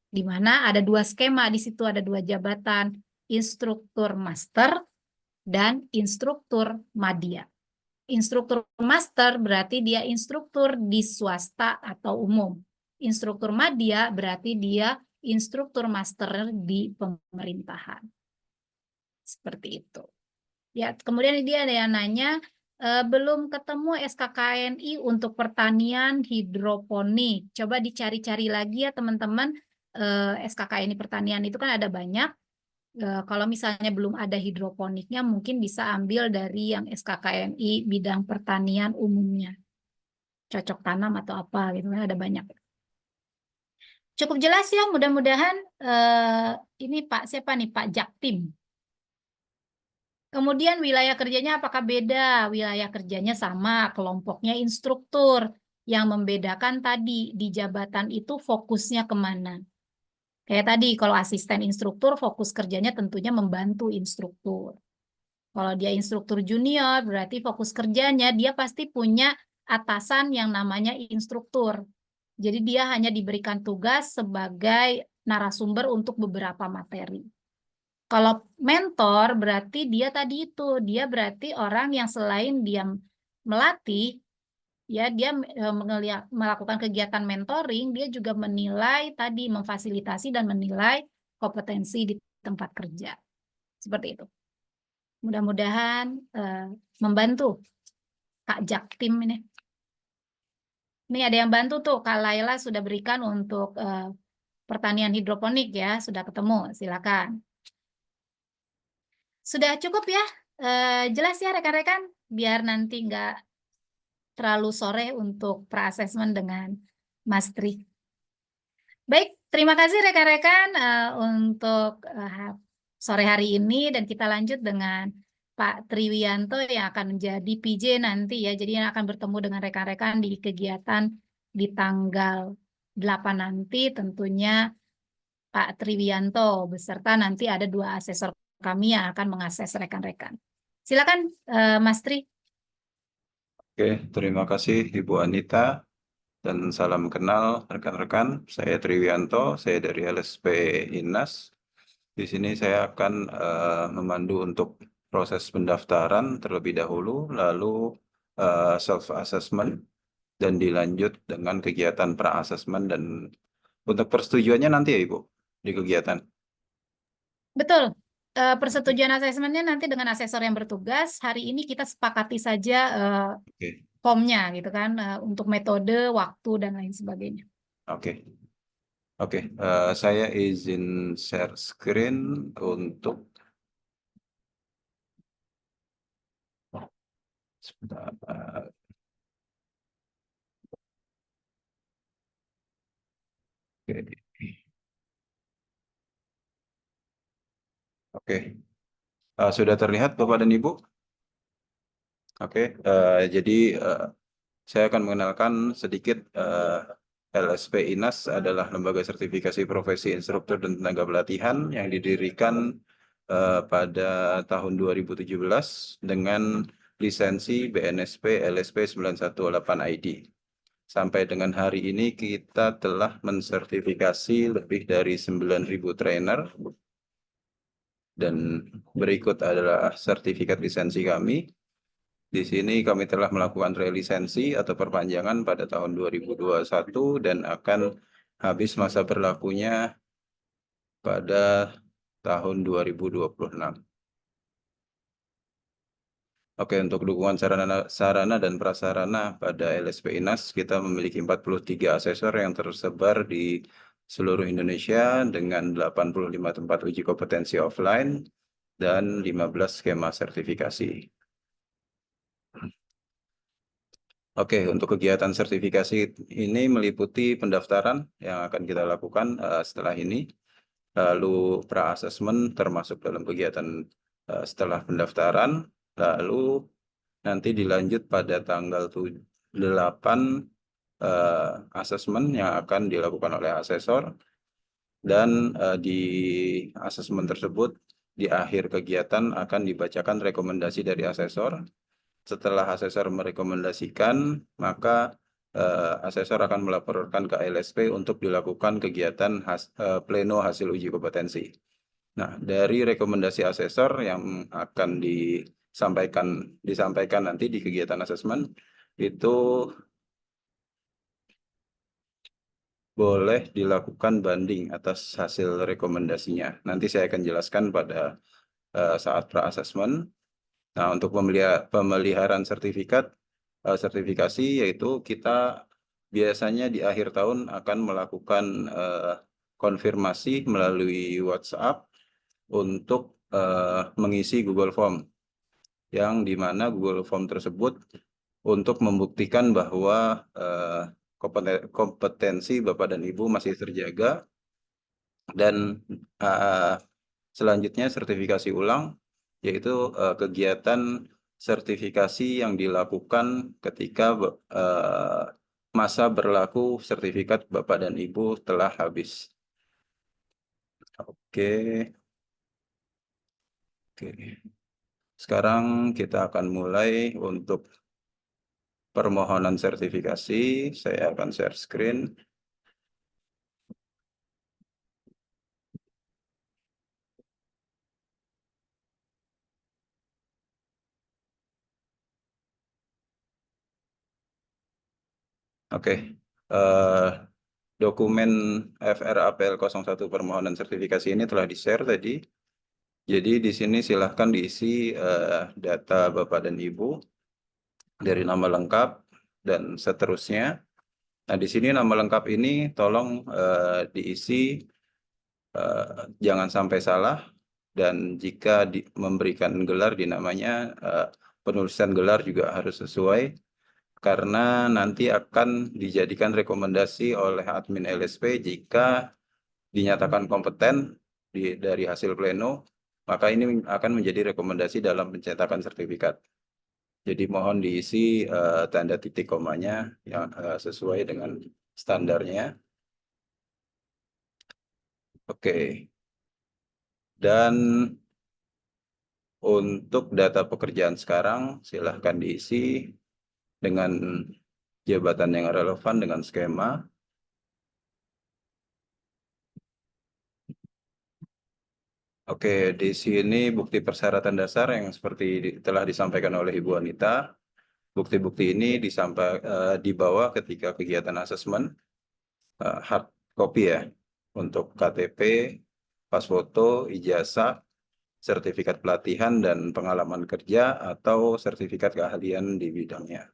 Di mana ada 2 skema, di situ ada 2 jabatan, instruktur master dan instruktur madya. Instruktur master berarti dia instruktur di swasta atau umum. Instruktur madya berarti dia instruktur master di pemerintahan. Seperti itu. Ya, kemudian dia ada yang nanya, belum ketemu SKKNI untuk pertanian hidroponik. Coba dicari-cari lagi ya teman-teman. SKKNI pertanian itu kan ada banyak. Kalau misalnya belum ada hidroponiknya, mungkin bisa ambil dari yang SKKNI bidang pertanian umumnya. Cocok tanam atau apa gitu, ada banyak. Cukup jelas ya, mudah-mudahan ini Pak siapa nih, Pak Jaktim. Kemudian wilayah kerjanya apakah beda? Wilayah kerjanya sama, kelompoknya instruktur. Yang membedakan tadi di jabatan itu fokusnya kemana. Kayak tadi, kalau asisten instruktur, fokus kerjanya tentunya membantu instruktur. Kalau dia instruktur junior, berarti fokus kerjanya dia pasti punya atasan yang namanya instruktur. Jadi dia hanya diberikan tugas sebagai narasumber untuk beberapa materi. Kalau mentor, berarti dia tadi itu, dia berarti orang yang selain dia melatih, ya dia melakukan kegiatan mentoring, dia juga menilai tadi, memfasilitasi dan menilai kompetensi di tempat kerja. Seperti itu. Mudah-mudahan membantu Kak Jaktim ini. Ini ada yang bantu tuh, Kak Laila sudah berikan untuk pertanian hidroponik ya, sudah ketemu, silakan. Sudah cukup ya? Jelas ya rekan-rekan? Biar nanti nggak terlalu sore untuk pra-assessment dengan Mas Tri. Baik, terima kasih rekan-rekan untuk sore hari ini, dan kita lanjut dengan Pak Triwianto yang akan menjadi PJ nanti ya. Jadi yang akan bertemu dengan rekan-rekan di kegiatan di tanggal 8 nanti, tentunya Pak Triwianto beserta nanti ada 2 asesor kami yang akan mengakses rekan-rekan. Silakan Mas Tri. Oke, terima kasih Ibu Anita dan salam kenal rekan-rekan. Saya Triwianto, saya dari LSP INAS. Di sini saya akan memandu untuk proses pendaftaran terlebih dahulu, lalu self-assessment, dan dilanjut dengan kegiatan pra-assessment dan untuk persetujuannya nanti ya Ibu di kegiatan. Betul. Persetujuan asesmennya nanti dengan asesor yang bertugas. Hari ini kita sepakati saja formnya gitu kan, untuk metode, waktu dan lain sebagainya. Oke. Saya izin share screen untuk sebentar. Oke. Sudah terlihat Bapak dan Ibu? Oke, jadi saya akan mengenalkan sedikit. LSP INAS adalah lembaga sertifikasi profesi instruktur dan tenaga pelatihan yang didirikan pada tahun 2017 dengan lisensi BNSP LSP 918 ID. Sampai dengan hari ini kita telah mensertifikasi lebih dari 9.000 trainer. Dan berikut adalah sertifikat lisensi kami. Di sini kami telah melakukan relisensi atau perpanjangan pada tahun 2021 dan akan habis masa berlakunya pada tahun 2026. Oke, untuk dukungan sarana dan prasarana pada LSP INAS, kita memiliki 43 asesor yang tersebar di seluruh Indonesia dengan 85 tempat uji kompetensi offline dan 15 skema sertifikasi. Oke, untuk kegiatan sertifikasi ini meliputi pendaftaran yang akan kita lakukan setelah ini, lalu pra-assessment termasuk dalam kegiatan setelah pendaftaran, lalu nanti dilanjut pada tanggal 8 asesmen yang akan dilakukan oleh asesor, dan di asesmen tersebut di akhir kegiatan akan dibacakan rekomendasi dari asesor. Setelah asesor merekomendasikan, maka asesor akan melaporkan ke LSP untuk dilakukan kegiatan pleno hasil uji kompetensi. Nah, dari rekomendasi asesor yang akan disampaikan nanti di kegiatan asesmen itu boleh dilakukan banding atas hasil rekomendasinya. Nanti saya akan jelaskan pada saat pra-assessment. Nah, untuk pemeliharaan sertifikasi yaitu kita biasanya di akhir tahun akan melakukan konfirmasi melalui WhatsApp untuk mengisi Google Form, yang dimana Google Form tersebut untuk membuktikan bahwa kompetensi Bapak dan Ibu masih terjaga, dan selanjutnya sertifikasi ulang, yaitu kegiatan sertifikasi yang dilakukan ketika masa berlaku sertifikat Bapak dan Ibu telah habis. Oke. Sekarang kita akan mulai untuk permohonan sertifikasi. Saya akan share screen. Oke. Dokumen FRAPL 01 permohonan sertifikasi ini telah di-share tadi. Jadi di sini silahkan diisi data Bapak dan Ibu dari nama lengkap dan seterusnya. Nah, di sini nama lengkap ini tolong diisi, jangan sampai salah, dan jika memberikan gelar di namanya, penulisan gelar juga harus sesuai, karena nanti akan dijadikan rekomendasi oleh admin LSP jika dinyatakan kompeten dari hasil pleno, maka ini akan menjadi rekomendasi dalam pencetakan sertifikat. Jadi mohon diisi tanda titik komanya yang sesuai dengan standarnya. Oke. Dan untuk data pekerjaan sekarang silahkan diisi dengan jabatan yang relevan dengan skema. Oke, di sini bukti persyaratan dasar yang seperti telah disampaikan oleh Ibu Anita. Bukti-bukti ini dibawa ketika kegiatan asesmen, hard copy ya, untuk KTP, pas foto, ijazah, sertifikat pelatihan dan pengalaman kerja, atau sertifikat keahlian di bidangnya.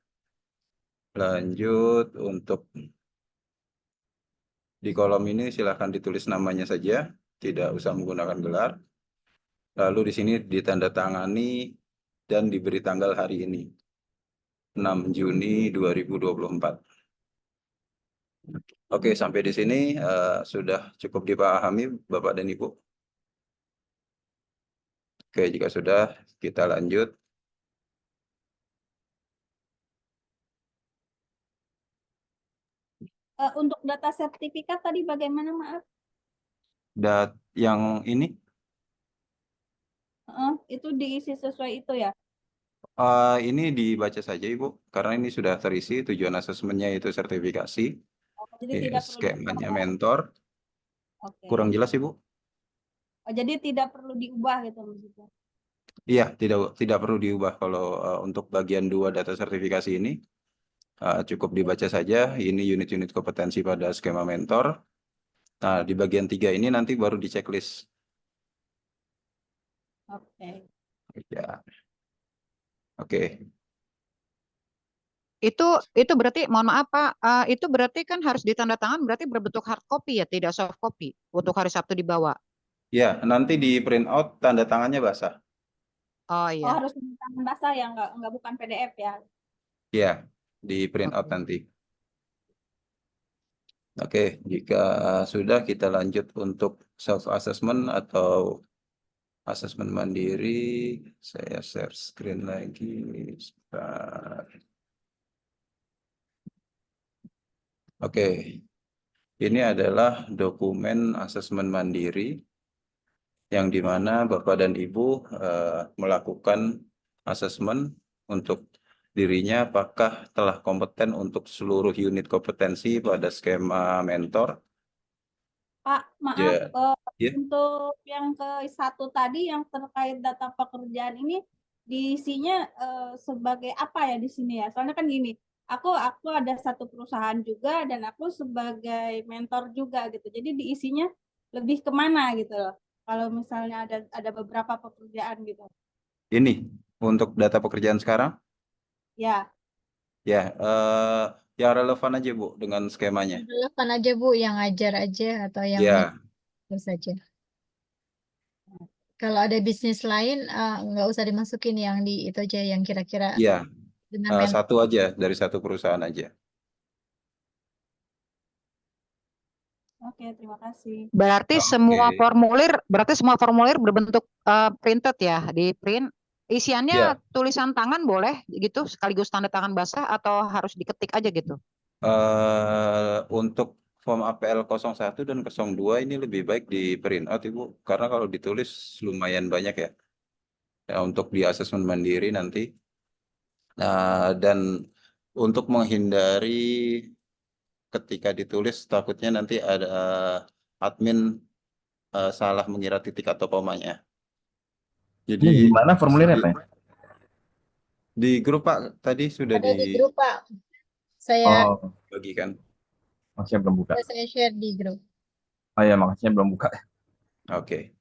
Lanjut, untuk di kolom ini silahkan ditulis namanya saja, tidak usah menggunakan gelar. Lalu di sini ditandatangani dan diberi tanggal hari ini, 6 Juni 2024. Oke, sampai di sini sudah cukup dipahami Bapak dan Ibu. Oke, jika sudah, kita lanjut. Untuk data sertifikat tadi bagaimana, maaf? Yang ini? Itu diisi sesuai itu ya? Ini dibaca saja Ibu, karena ini sudah terisi. Tujuan asesmennya itu sertifikasi. Jadi tidak perlu skemanya mentor. Oke. Kurang jelas Ibu? Jadi tidak perlu diubah gitu maksudnya? Iya, tidak perlu diubah. Kalau untuk bagian 2 data sertifikasi ini cukup dibaca saja. Ini unit-unit kompetensi pada skema mentor. Nah, di bagian 3 ini nanti baru di checklist. Oke. Ya. Oke. Itu berarti mohon maaf Pak, itu berarti kan harus ditandatangan berarti berbentuk hard copy ya, tidak soft copy untuk hari Sabtu dibawa. Ya, nanti di print out tanda tangannya basah. Oh Oh, iya. harus tangan basah ya, nggak bukan PDF ya. Ya, di print out Oke. nanti. Oke, jika sudah kita lanjut untuk self assessment atau asesmen mandiri. Saya share screen lagi. Sebentar. Oke, ini adalah dokumen asesmen mandiri yang dimana Bapak dan Ibu melakukan asesmen untuk dirinya apakah telah kompeten untuk seluruh unit kompetensi pada skema mentor. Pak, maaf, Ya, ya. untuk yang ke-1 tadi yang terkait data pekerjaan ini diisinya sebagai apa ya di sini ya? Soalnya kan gini, aku ada satu perusahaan juga dan aku sebagai mentor juga gitu. Jadi diisinya lebih kemana gitu loh. Kalau misalnya ada beberapa pekerjaan gitu. Ini untuk data pekerjaan sekarang. Ya, Ya, yang relevan aja Bu dengan skemanya. Relevan aja Bu, yang ngajar aja atau yang Ya, itu saja. Kalau ada bisnis lain nggak usah dimasukin, yang di itu aja yang kira-kira ya. dengan mentor. Satu aja dari satu perusahaan aja. oke, terima kasih. Berarti Oke. semua formulir berbentuk printed ya, di print. Isiannya Ya, tulisan tangan boleh gitu sekaligus tanda tangan basah atau harus diketik aja gitu. untuk form APL 01 dan 02 ini lebih baik di print out Ibu, karena kalau ditulis lumayan banyak ya. Ya, untuk di asesmen mandiri nanti. Dan untuk menghindari ketika ditulis takutnya nanti ada admin salah mengira titik atau komanya. Ini Jadi gimana formulirnya Pak? di grup Pak tadi sudah Ada di grup Pak. Saya Oh, dibagikan. makasih belum buka. saya share di grup. Oh ya, makasih belum buka. Oke.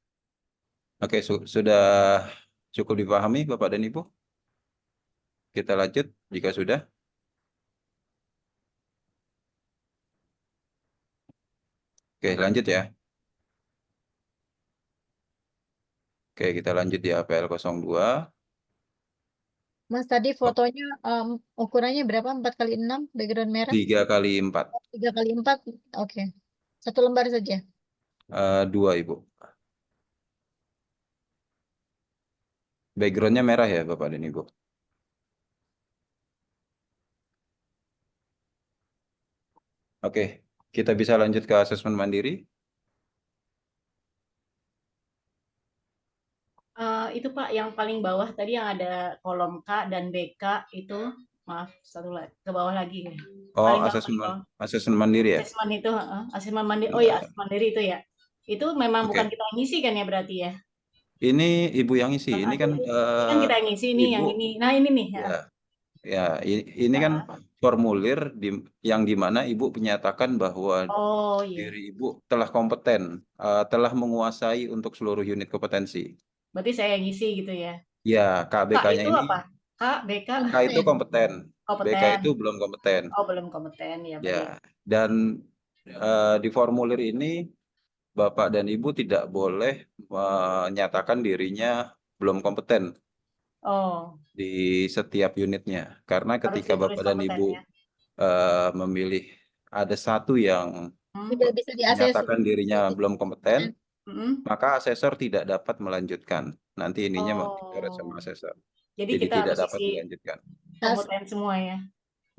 Oke, sudah cukup dipahami Bapak dan Ibu? Kita lanjut jika sudah. Oke, lanjut ya. Oke, kita lanjut di APL 02. Mas tadi fotonya ukurannya berapa? 4x6 background merah? 3x4. 3x4. Oke. 1 lembar saja. 2 Ibu. Backgroundnya merah ya Bapak dan Ibu. Oke, kita bisa lanjut ke asesmen mandiri. Itu Pak yang paling bawah tadi yang ada kolom K dan BK itu, maaf satu lagi ke bawah lagi. Oh, Paling bawah, paling bawah. asesmen mandiri ya? Asesmen itu, asesmen mandiri. Oh ya, asesmen mandiri itu ya. Itu memang bukan Oke. kita yang ngisi kan ya berarti ya? Ini Ibu yang isi. Ini kan Ini kan kita yang ngisi nih, Ibu, yang ini. Nah ini nih. ya, ini kan formulir yang dimana Ibu menyatakan bahwa Oh iya. diri Ibu telah kompeten, telah menguasai untuk seluruh unit kompetensi. Berarti saya yang ngisi gitu ya? Ya, K KBK-nya itu ini, apa? K, BK? K itu kompeten, BK Kompeten. itu belum kompeten. Oh belum kompeten ya. Ya, Baik. dan di formulir ini Bapak dan Ibu tidak boleh menyatakan dirinya belum kompeten Oh, di setiap unitnya. Karena harus ketika ditulis Bapak dan kompeten Ibu ya. memilih ada satu yang Tidak bisa diakses. menyatakan dirinya belum kompeten, Mm-mm. maka asesor tidak dapat melanjutkan. Nanti ininya mau dicoret sama Oh, asesor. jadi Jadi kita tidak harus dapat isi dilanjutkan. kompeten semua ya.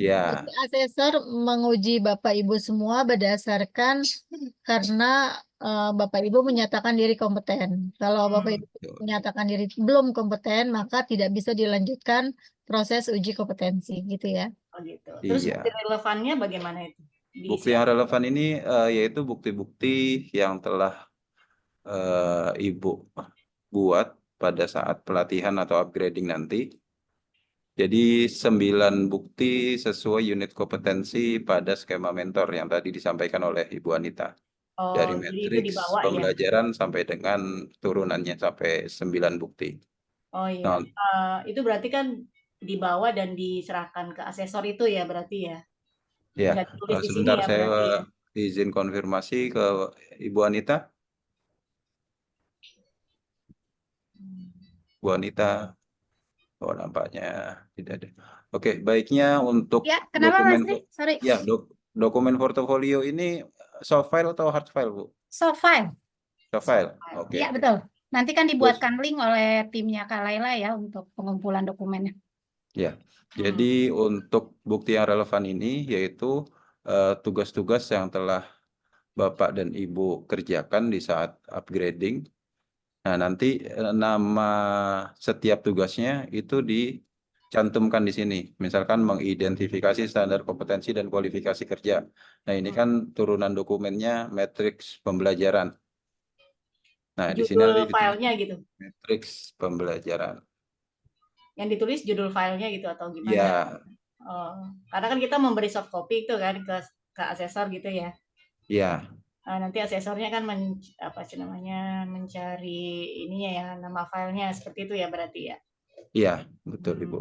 Ya, Jadi asesor menguji Bapak Ibu semua berdasarkan karena Bapak Ibu menyatakan diri kompeten. Kalau Bapak Ibu betul. menyatakan diri belum kompeten, maka tidak bisa dilanjutkan proses uji kompetensi, gitu ya. Oh gitu. Terus Iya. bukti relevannya bagaimana itu? Bukti yang relevan ini yaitu bukti-bukti yang telah Ibu buat pada saat pelatihan atau upgrading nanti. Jadi 9 bukti sesuai unit kompetensi pada skema mentor yang tadi disampaikan oleh Ibu Anita. Dari Oh, jadi itu matriks dibawa ya. pembelajaran sampai dengan turunannya sampai 9 bukti. Oh iya, Nah, itu berarti kan dibawa dan diserahkan ke asesor itu ya berarti ya. ya, Nggak ditulis di sini sebentar ya saya berarti ya. izin konfirmasi ke Ibu Anita. Bu Anita, oh nampaknya tidak ada. Oke, baiknya untuk Ya, kenapa dokumen, Mas Tri? Sorry. ya dokumen portofolio ini soft file atau hard file, Bu? Soft file. Soft file, oke. Iya, betul. Nanti kan Terus, dibuatkan link oleh timnya Kak Laila ya untuk pengumpulan dokumennya. ya, jadi untuk bukti yang relevan ini yaitu tugas-tugas yang telah Bapak dan Ibu kerjakan di saat upgrading. Nah, nanti nama setiap tugasnya itu dicantumkan di sini. Misalkan mengidentifikasi standar kompetensi dan kualifikasi kerja. Nah, ini kan turunan dokumennya matriks pembelajaran. Nah, di sini nanti Judul filenya gitu. matriks pembelajaran. Yang ditulis judul filenya gitu atau gimana? Ya, Oh, karena kan kita memberi soft copy itu kan ke asesor gitu ya. ya, Nanti asesornya kan apa sih namanya mencari ininya ya nama filenya seperti itu ya berarti ya. iya, betul Ibu.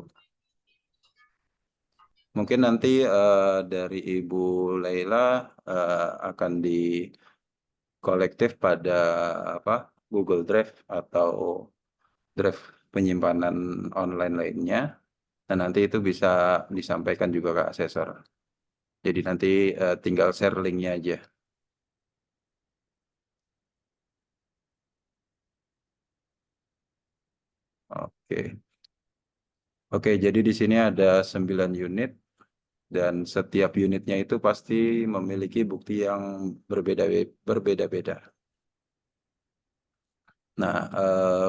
Mungkin nanti dari Ibu Laila akan di kolektif pada apa Google Drive atau drive penyimpanan online lainnya, dan nanti itu bisa disampaikan juga ke asesor. Jadi nanti tinggal share linknya aja. Oke. Oke, jadi di sini ada 9 unit dan setiap unitnya itu pasti memiliki bukti yang berbeda-beda. Nah,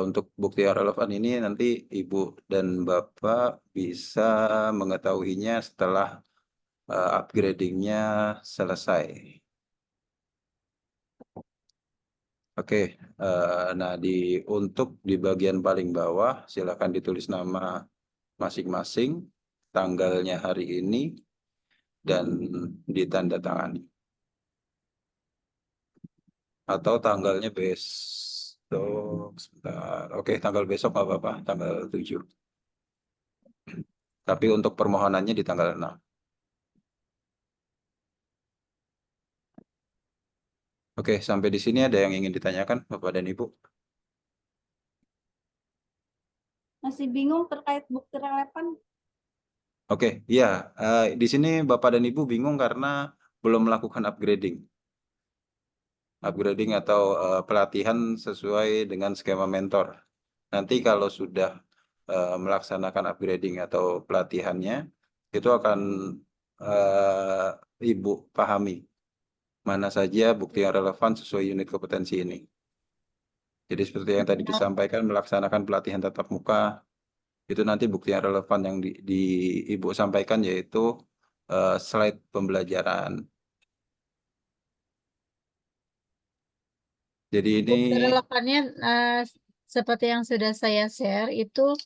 untuk bukti yang relevan ini nanti Ibu dan Bapak bisa mengetahuinya setelah upgrading-nya selesai. Oke, nah untuk di bagian paling bawah silakan ditulis nama masing-masing, tanggalnya hari ini, dan ditandatangani. Atau tanggalnya besok, sebentar. Oke, tanggal besok nggak apa-apa, tanggal 7. Tapi untuk permohonannya di tanggal 6. Oke, sampai di sini ada yang ingin ditanyakan, Bapak dan Ibu? Masih bingung terkait bukti relevan. Oke, iya. Di sini Bapak dan Ibu bingung karena belum melakukan upgrading. Upgrading atau pelatihan sesuai dengan skema mentor. Nanti kalau sudah melaksanakan upgrading atau pelatihannya, itu akan Ibu pahami mana saja bukti yang relevan sesuai unit kompetensi ini. Jadi seperti yang tadi disampaikan, melaksanakan pelatihan tatap muka, itu nanti bukti yang relevan yang Ibu sampaikan yaitu slide pembelajaran. Jadi ini Bukti relevannya seperti yang sudah saya share itu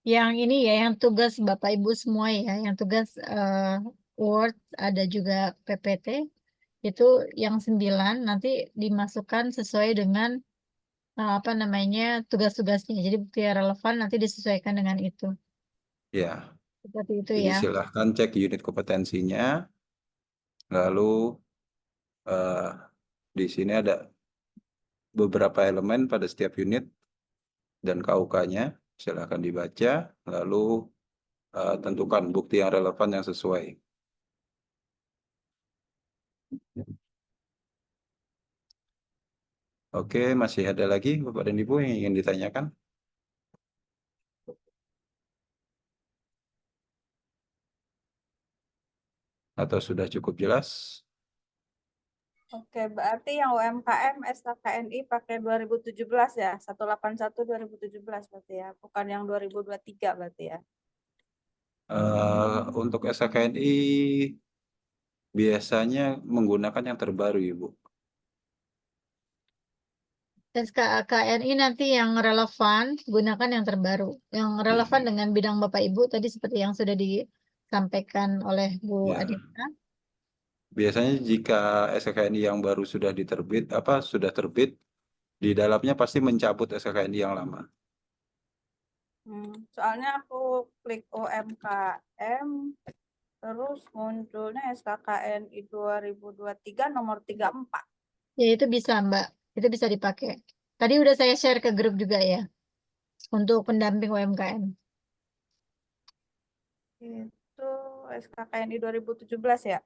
yang ini ya, yang tugas Bapak Ibu semua ya, yang tugas Word, ada juga PPT, itu yang 9 nanti dimasukkan sesuai dengan apa namanya tugas-tugasnya. Jadi bukti yang relevan nanti disesuaikan dengan itu. ya. Seperti itu Jadi ya. silahkan cek unit kompetensinya. Lalu di sini ada beberapa elemen pada setiap unit dan KUK-nya. Silahkan dibaca. Lalu tentukan bukti yang relevan yang sesuai. Oke, masih ada lagi Bapak dan Ibu yang ingin ditanyakan? Atau sudah cukup jelas? Oke, berarti yang UMKM SKKNI pakai 2017 ya, 181 2017 berarti ya, bukan yang 2023 berarti ya. Untuk SKKNI biasanya menggunakan yang terbaru, Ibu. SKKNI nanti yang relevan, gunakan yang terbaru. Yang relevan dengan bidang Bapak Ibu tadi seperti yang sudah disampaikan oleh Bu Ya. Adita. biasanya jika SKKNI yang baru sudah sudah terbit, di dalamnya pasti mencabut SKKNI yang lama. Soalnya aku klik UMKM, terus munculnya SKKNI 2023 nomor 34. Ya itu bisa Mbak, itu bisa dipakai. Tadi udah saya share ke grup juga ya, untuk pendamping UMKM. Itu SKKNI 2017 ya?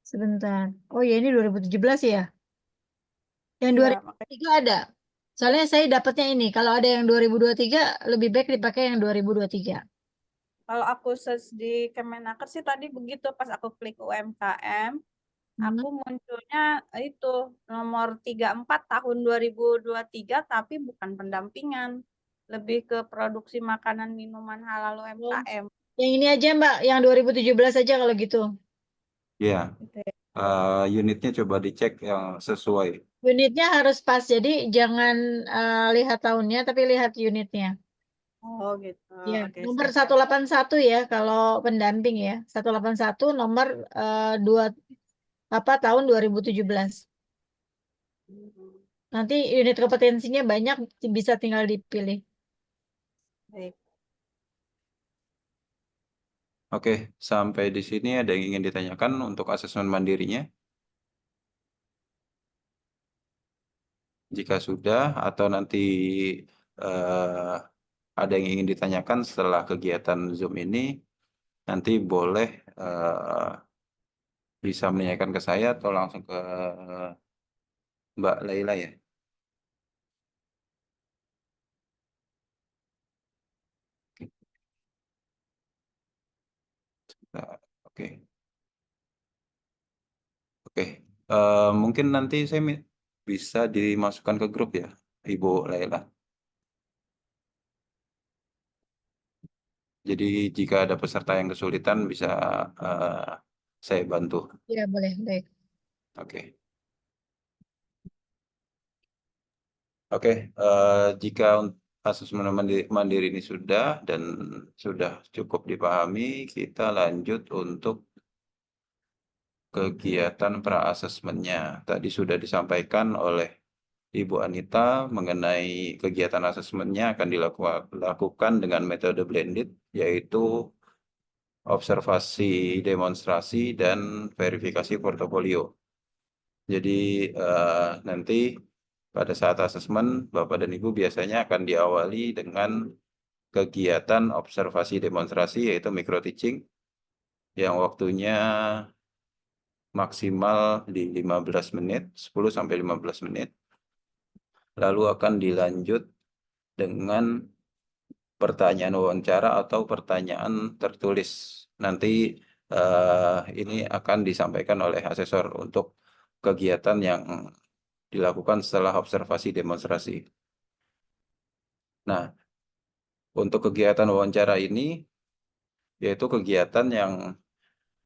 Sebentar. Oh ya ini 2017 ya? Yang Iya, makanya 2023 ada. Soalnya saya dapatnya ini, kalau ada yang 2023 lebih baik dipakai yang 2023. kalau aku search di Kemenaker sih tadi begitu, pas aku klik UMKM, aku munculnya itu nomor 34 tahun 2023 tapi bukan pendampingan. Lebih ke produksi makanan minuman halal UMKM. Yang ini aja Mbak, yang 2017 aja kalau gitu. Iya. Gitu ya. Unitnya coba dicek yang sesuai. Unitnya harus pas, jadi jangan lihat tahunnya, tapi lihat unitnya. Oh gitu. Ya, Oke, nomor siap. 181 ya kalau pendamping ya. 181 nomor 2 tahun 2017. Nanti unit kompetensinya banyak, bisa tinggal dipilih. Baik. Oke, sampai di sini ada yang ingin ditanyakan untuk asesmen mandirinya? Jika sudah atau nanti ada yang ingin ditanyakan setelah kegiatan Zoom ini, nanti boleh bisa menanyakan ke saya atau langsung ke Mbak Laila ya. Oke. Oke. Mungkin nanti saya bisa dimasukkan ke grup ya, Ibu Laila. Jadi jika ada peserta yang kesulitan bisa saya bantu. Ya boleh, baik. Oke. Oke, jika asesmen mandiri ini sudah dan sudah cukup dipahami, kita lanjut untuk kegiatan pra-asesmennya. Tadi sudah disampaikan oleh Ibu Anita mengenai kegiatan asesmennya akan dilakukan dengan metode blended, yaitu observasi demonstrasi dan verifikasi portofolio. Jadi nanti pada saat asesmen, Bapak dan Ibu biasanya akan diawali dengan kegiatan observasi demonstrasi, yaitu micro teaching, yang waktunya maksimal di 15 menit, 10-15 menit. Lalu akan dilanjut dengan pertanyaan wawancara atau pertanyaan tertulis. Nanti ini akan disampaikan oleh asesor untuk kegiatan yang dilakukan setelah observasi demonstrasi. Nah, untuk kegiatan wawancara ini, yaitu kegiatan yang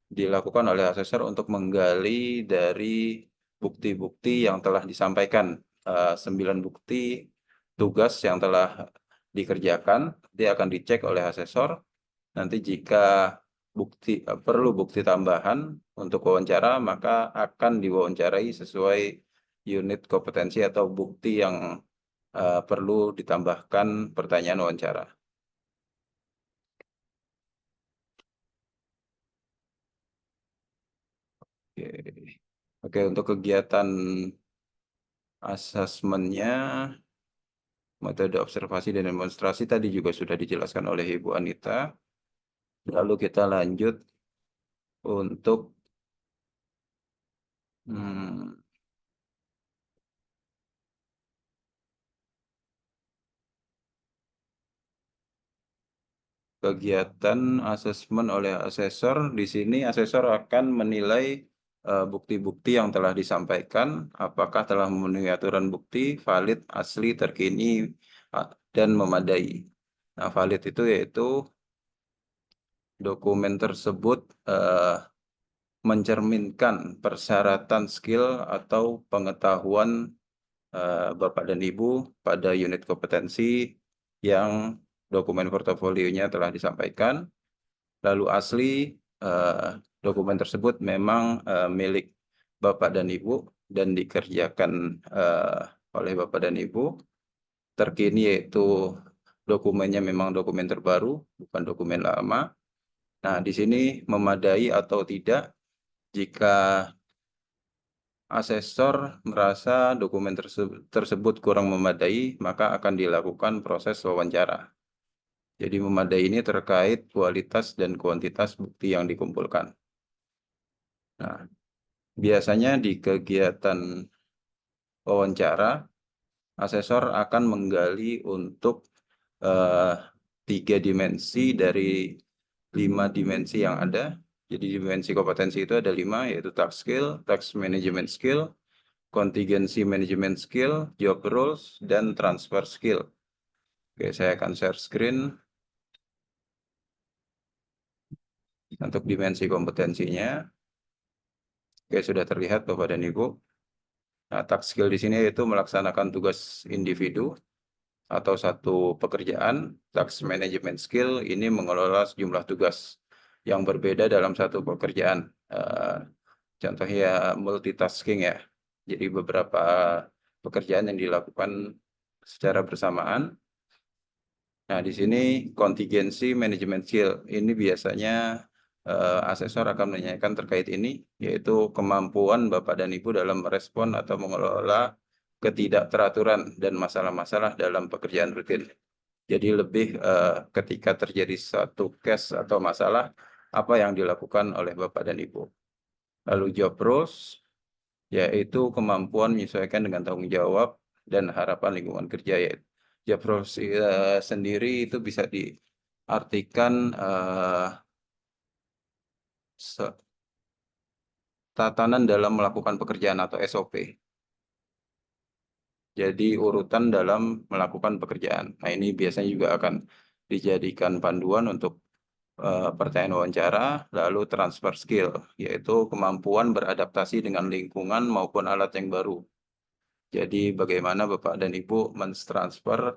dilakukan oleh asesor untuk menggali dari bukti-bukti yang telah disampaikan, 9 bukti tugas yang telah dikerjakan, dia akan dicek oleh asesor. Nanti jika perlu bukti tambahan untuk wawancara, maka akan diwawancarai sesuai unit kompetensi atau bukti yang perlu ditambahkan pertanyaan wawancara. Oke, untuk kegiatan asesmennya, metode observasi dan demonstrasi tadi juga sudah dijelaskan oleh Ibu Anita. Lalu kita lanjut untuk kegiatan asesmen oleh asesor. Di sini asesor akan menilai bukti-bukti yang telah disampaikan, apakah telah memenuhi aturan bukti, valid, asli, terkini, dan memadai. Nah, valid itu yaitu dokumen tersebut mencerminkan persyaratan skill atau pengetahuan Bapak dan Ibu pada unit kompetensi yang dokumen portofolionya telah disampaikan. Lalu asli, dokumen tersebut memang milik Bapak dan Ibu dan dikerjakan oleh Bapak dan Ibu. Terkini yaitu dokumennya memang dokumen terbaru, bukan dokumen lama. Nah, di sini memadai atau tidak jika asesor merasa dokumen tersebut kurang memadai, maka akan dilakukan proses wawancara. Jadi memadai ini terkait kualitas dan kuantitas bukti yang dikumpulkan. Nah, biasanya di kegiatan wawancara, asesor akan menggali untuk 3 dimensi dari 5 dimensi yang ada. Jadi dimensi kompetensi itu ada 5, yaitu task skill, task management skill, contingency management skill, job roles, dan transfer skill. Oke, saya akan share screen untuk dimensi kompetensinya. Oke, sudah terlihat Bapak dan Ibu. Nah, task skill di sini yaitu melaksanakan tugas individu atau satu pekerjaan. Task management skill ini mengelola sejumlah tugas yang berbeda dalam satu pekerjaan. Contohnya multitasking ya. Jadi beberapa pekerjaan yang dilakukan secara bersamaan. Nah, di sini contingency management skill ini biasanya asesor akan menanyakan terkait ini, yaitu kemampuan Bapak dan Ibu dalam merespon atau mengelola ketidakteraturan dan masalah-masalah dalam pekerjaan rutin. Jadi lebih ketika terjadi satu case atau masalah, apa yang dilakukan oleh Bapak dan Ibu. Lalu job roles, yaitu kemampuan menyesuaikan dengan tanggung jawab dan harapan lingkungan kerja. Yaitu job roles sendiri itu bisa diartikan tatanan dalam melakukan pekerjaan atau SOP. Jadi urutan dalam melakukan pekerjaan. Nah, ini biasanya juga akan dijadikan panduan untuk pertanyaan wawancara. Lalu transfer skill, yaitu kemampuan beradaptasi dengan lingkungan maupun alat yang baru. Jadi bagaimana Bapak dan Ibu mentransfer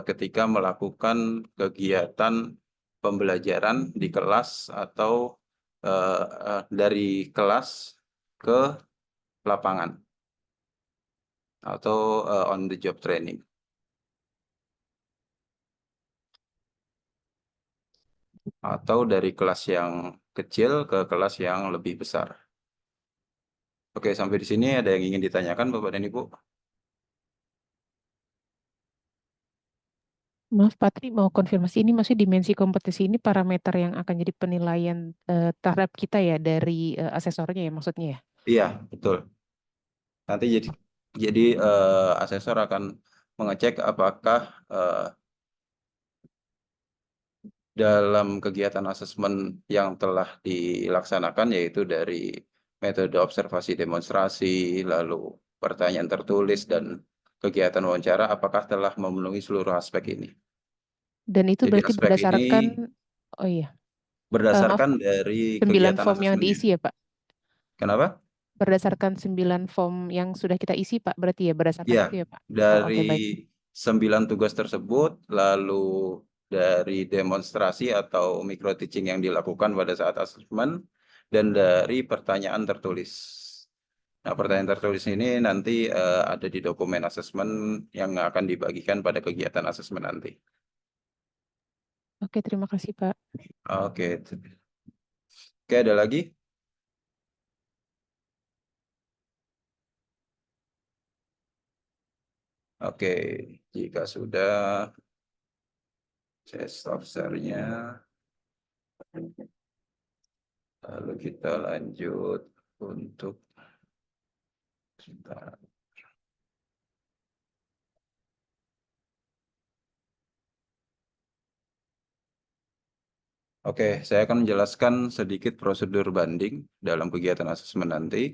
ketika melakukan kegiatan pembelajaran di kelas atau dari kelas ke lapangan atau on the job training. Atau dari kelas yang kecil ke kelas yang lebih besar. Oke, sampai di sini ada yang ingin ditanyakan Bapak dan Ibu? Maaf, Patri, mau konfirmasi ini maksudnya dimensi kompetensi ini parameter yang akan jadi penilaian terhadap kita ya dari asesornya ya maksudnya ya? Iya, betul. Nanti jadi asesor akan mengecek apakah dalam kegiatan asesmen yang telah dilaksanakan, yaitu dari metode observasi demonstrasi, lalu pertanyaan tertulis, dan kegiatan wawancara, apakah telah memenuhi seluruh aspek ini. Dan itu Jadi berarti aspek berdasarkan, ini oh iya, berdasarkan dari 9 kegiatan form yang asesmennya. diisi ya Pak? Kenapa? Berdasarkan 9 form yang sudah kita isi Pak, berarti ya berdasarkan Ya, itu ya Pak? dari Oke, baik. 9 tugas tersebut, lalu dari demonstrasi atau micro teaching yang dilakukan pada saat asesmen, dan dari pertanyaan tertulis. Nah, pertanyaan tertulis ini nanti ada di dokumen asesmen yang akan dibagikan pada kegiatan asesmen nanti. Oke, terima kasih Pak. Oke. Oke, ada lagi? Oke, jika sudah, saya stop share-nya. Lalu kita lanjut untuk sebentar. Oke, saya akan menjelaskan sedikit prosedur banding dalam kegiatan asesmen nanti.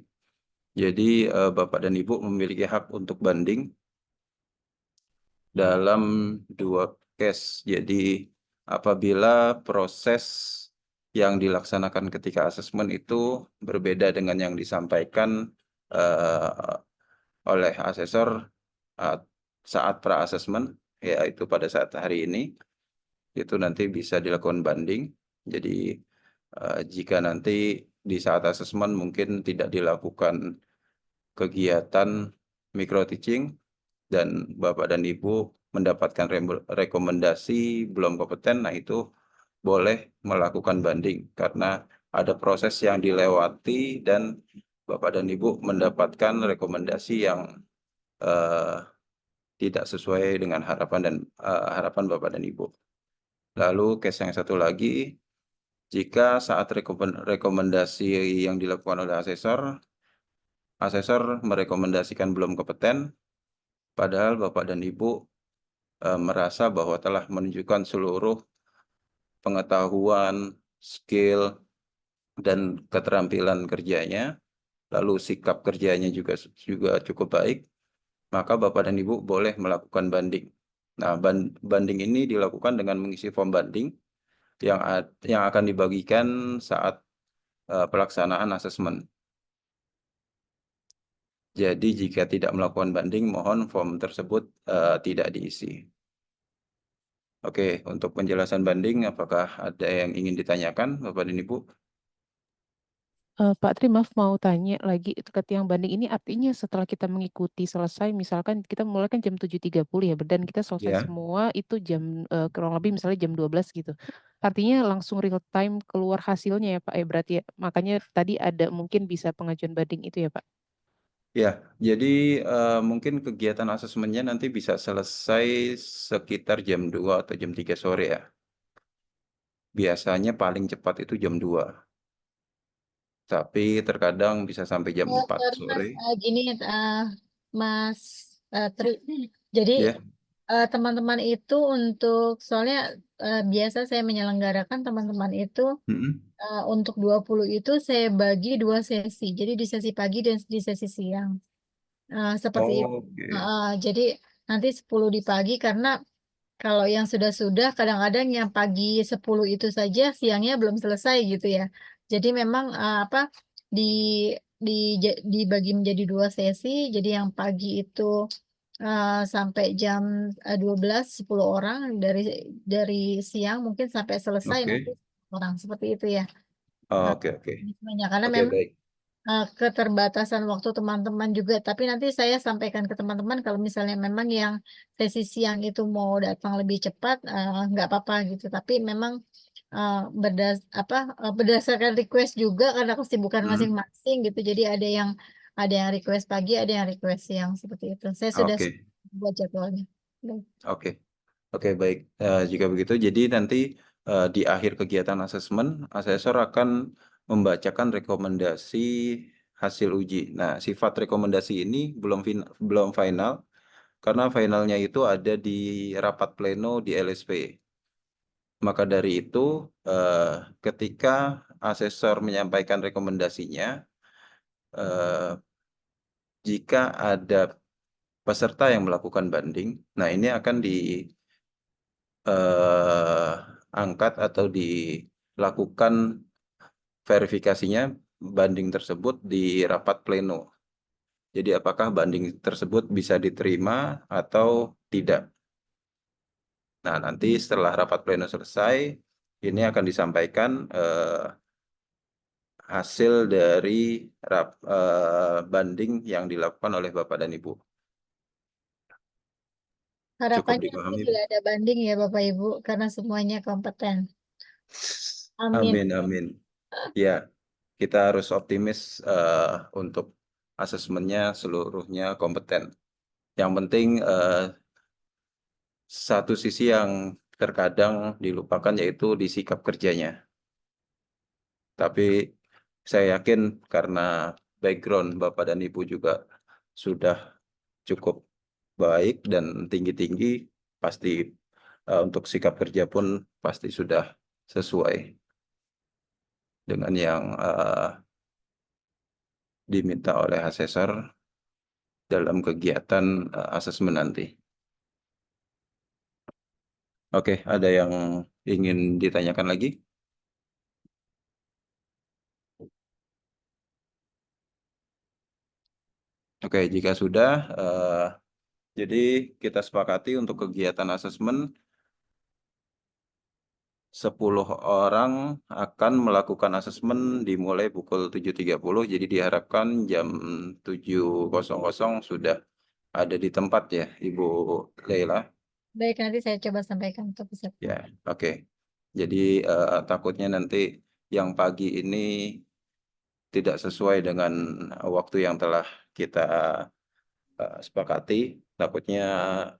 Jadi, Bapak dan Ibu memiliki hak untuk banding dalam 2 case. Jadi, apabila proses yang dilaksanakan ketika asesmen itu berbeda dengan yang disampaikan oleh asesor saat pra-asesmen, yaitu pada saat hari ini, itu nanti bisa dilakukan banding. Jadi jika nanti di saat asesmen mungkin tidak dilakukan kegiatan micro teaching dan Bapak dan Ibu mendapatkan rekomendasi belum kompeten, nah itu boleh melakukan banding karena ada proses yang dilewati dan Bapak dan Ibu mendapatkan rekomendasi yang tidak sesuai dengan harapan dan harapan Bapak dan Ibu. Lalu case yang satu lagi, jika saat rekomendasi yang dilakukan oleh asesor merekomendasikan belum kompeten, padahal Bapak dan Ibu merasa bahwa telah menunjukkan seluruh pengetahuan, skill, dan keterampilan kerjanya, lalu sikap kerjanya juga cukup baik, maka Bapak dan Ibu boleh melakukan banding. Nah, banding ini dilakukan dengan mengisi form banding yang akan dibagikan saat pelaksanaan asesmen. Jadi jika tidak melakukan banding, mohon form tersebut tidak diisi. Oke, untuk penjelasan banding, apakah ada yang ingin ditanyakan, Bapak dan Ibu? Pak Tri, maaf mau tanya lagi, ketika yang banding ini artinya setelah kita mengikuti selesai, misalkan kita mulai kan jam 7.30 ya, dan kita selesai Ya. semua itu jam kurang lebih misalnya jam 12 gitu. Artinya langsung real time keluar hasilnya ya Pak, berarti ya. Makanya tadi ada mungkin bisa pengajuan banding itu ya Pak. Ya, jadi mungkin kegiatan asesmennya nanti bisa selesai sekitar jam 2 atau jam 3 sore ya. Biasanya paling cepat itu jam 2. Tapi terkadang bisa sampai jam 4 sore. Gini, Mas Tri. Jadi Ya. teman-teman itu untuk soalnya biasa saya menyelenggarakan teman-teman itu untuk 20 itu saya bagi 2 sesi. Jadi di sesi pagi dan di sesi siang. Seperti itu. Oke. Jadi nanti 10 di pagi karena kalau yang sudah-sudah kadang-kadang yang pagi 10 itu saja siangnya belum selesai gitu ya. Jadi memang di dibagi menjadi 2 sesi. Jadi yang pagi itu sampai jam 12 10 orang, dari siang mungkin sampai selesai nanti Oke. orang seperti itu ya. Oke. Karena Oke, memang baik. keterbatasan waktu teman-teman juga, tapi nanti saya sampaikan ke teman-teman kalau misalnya memang yang sesi siang itu mau datang lebih cepat, nggak apa-apa gitu. Tapi memang berdasarkan request juga karena kesibukan masing-masing gitu. Jadi ada yang request pagi, ada yang request siang seperti itu. Saya sudah Oke. buat jadwalnya. Oke, baik. Jika begitu, jadi nanti di akhir kegiatan asesmen, asesor akan membacakan rekomendasi hasil uji. Nah, sifat rekomendasi ini belum final, karena finalnya itu ada di rapat pleno di LSP. Maka dari itu, ketika asesor menyampaikan rekomendasinya, jika ada peserta yang melakukan banding, nah ini akan angkat atau dilakukan verifikasinya banding tersebut di rapat pleno. Jadi apakah banding tersebut bisa diterima atau tidak. Nah, nanti setelah rapat pleno selesai, ini akan disampaikan hasil dari banding yang dilakukan oleh Bapak dan Ibu. Harapannya dipahami, tidak ada banding ya Bapak Ibu, karena semuanya kompeten. Amin. Ya, kita harus optimis untuk asesmennya seluruhnya kompeten. Yang penting satu sisi yang terkadang dilupakan yaitu di sikap kerjanya. Tapi saya yakin karena background Bapak dan Ibu juga sudah cukup baik dan tinggi-tinggi, pasti untuk sikap kerja pun pasti sudah sesuai dengan yang diminta oleh asesor dalam kegiatan asesmen nanti. Oke, ada yang ingin ditanyakan lagi? Oke, jika sudah, jadi kita sepakati untuk kegiatan asesmen 10 orang akan melakukan asesmen dimulai pukul 7.30, jadi diharapkan jam 7.00 sudah ada di tempat ya, Ibu Leila. Baik, nanti saya coba sampaikan ke peserta. Ya, oke. Jadi takutnya nanti yang pagi ini tidak sesuai dengan waktu yang telah kita sepakati. Takutnya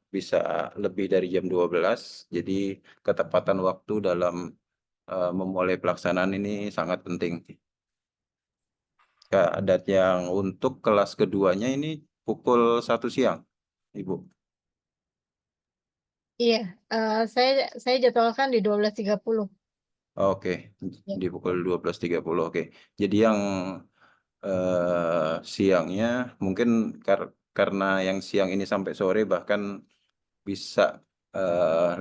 bisa lebih dari jam 12. Jadi ketepatan waktu dalam memulai pelaksanaan ini sangat penting. Dan yang untuk kelas keduanya ini pukul 1 siang, Ibu. Iya, saya jadwalkan di 12.30. Oke, Ya. di pukul 12.30. Oke. Jadi yang siangnya mungkin karena yang siang ini sampai sore bahkan bisa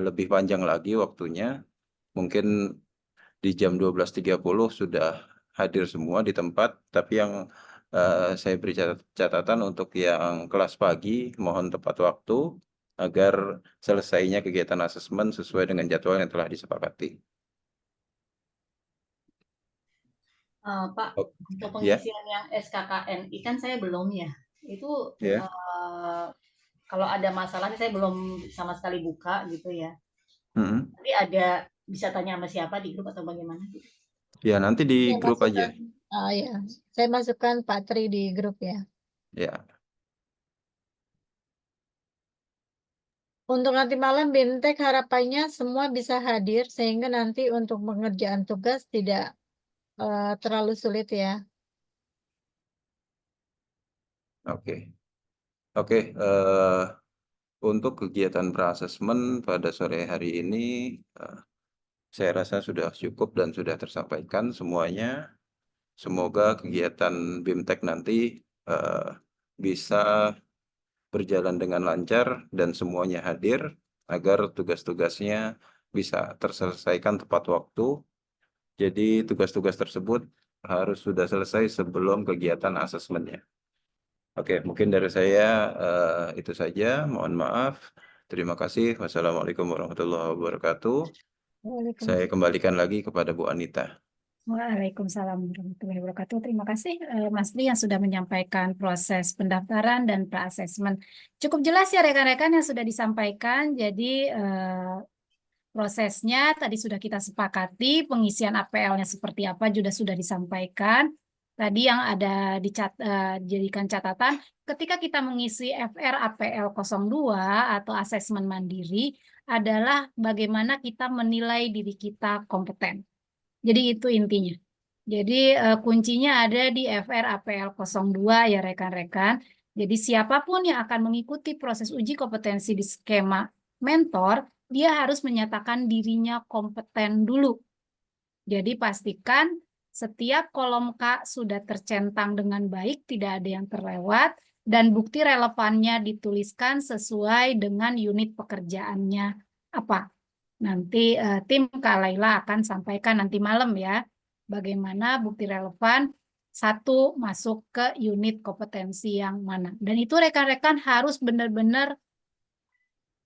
lebih panjang lagi waktunya. Mungkin di jam 12.30 sudah hadir semua di tempat, tapi yang saya beri catatan untuk yang kelas pagi mohon tepat waktu agar selesainya kegiatan asesmen sesuai dengan jadwal yang telah disepakati. Pak, untuk Ya. pengisian yang SKKNI kan saya belum ya. Itu Ya. kalau ada masalah saya belum sama sekali buka gitu ya. Mm-mm. Nanti ada bisa tanya sama siapa di grup atau bagaimana gitu? Ya, nanti di Saya grup aja. ya, saya masukkan Pak Tri di grup ya. Ya. Untuk nanti malam BIMTEK harapannya semua bisa hadir sehingga nanti untuk pengerjaan tugas tidak terlalu sulit ya. Oke. Oke, untuk kegiatan pra-asesmen pada sore hari ini saya rasa sudah cukup dan sudah tersampaikan semuanya. Semoga kegiatan BIMTEK nanti bisa berjalan dengan lancar dan semuanya hadir agar tugas-tugasnya bisa terselesaikan tepat waktu. Jadi tugas-tugas tersebut harus sudah selesai sebelum kegiatan asesmennya. Oke, mungkin dari saya itu saja. Mohon maaf. Terima kasih. Wassalamualaikum warahmatullahi wabarakatuh. Saya kembalikan lagi kepada Bu Anita. Waalaikumsalam warahmatullahi wabarakatuh. Terima kasih Mas Dwi yang sudah menyampaikan proses pendaftaran dan pra-asesmen. Cukup jelas ya rekan-rekan yang sudah disampaikan. Jadi prosesnya tadi sudah kita sepakati, pengisian APL-nya seperti apa juga sudah disampaikan. Tadi yang ada dijadikan catatan, ketika kita mengisi FR APL 02 atau asesmen mandiri adalah bagaimana kita menilai diri kita kompeten. Jadi itu intinya. Jadi kuncinya ada di FR APL 02 ya rekan-rekan. Jadi siapapun yang akan mengikuti proses uji kompetensi di skema mentor, dia harus menyatakan dirinya kompeten dulu. Jadi pastikan setiap kolom K sudah tercentang dengan baik, tidak ada yang terlewat, dan bukti relevannya dituliskan sesuai dengan unit pekerjaannya apa. Nanti tim Kak Laila akan sampaikan nanti malam ya, bagaimana bukti relevan satu masuk ke unit kompetensi yang mana. Dan itu rekan-rekan harus benar-benar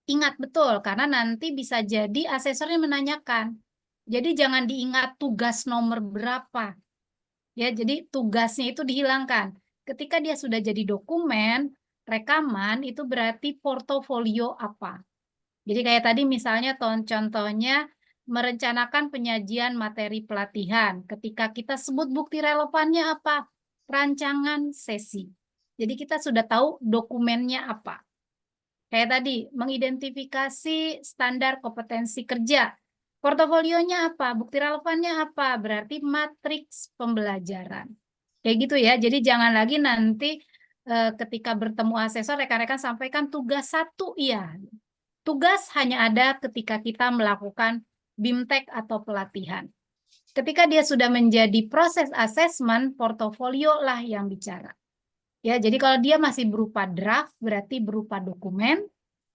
ingat betul, karena nanti bisa jadi asesornya menanyakan. Jadi jangan diingat tugas nomor berapa. Ya, jadi tugasnya itu dihilangkan. Ketika dia sudah jadi dokumen, rekaman itu berarti portofolio apa. Jadi kayak tadi misalnya contohnya merencanakan penyajian materi pelatihan. Ketika kita sebut bukti relevannya apa? Rancangan sesi. Jadi kita sudah tahu dokumennya apa. Kayak tadi, mengidentifikasi standar kompetensi kerja. Portofolionya apa? Bukti relevannya apa? Berarti matriks pembelajaran. Kayak gitu ya. Jadi jangan lagi nanti ketika bertemu asesor, rekan-rekan sampaikan tugas 1, iya. Tugas hanya ada ketika kita melakukan BIMTEK atau pelatihan. Ketika dia sudah menjadi proses asesmen, portofolio lah yang bicara. Ya, jadi kalau dia masih berupa draft, berarti berupa dokumen.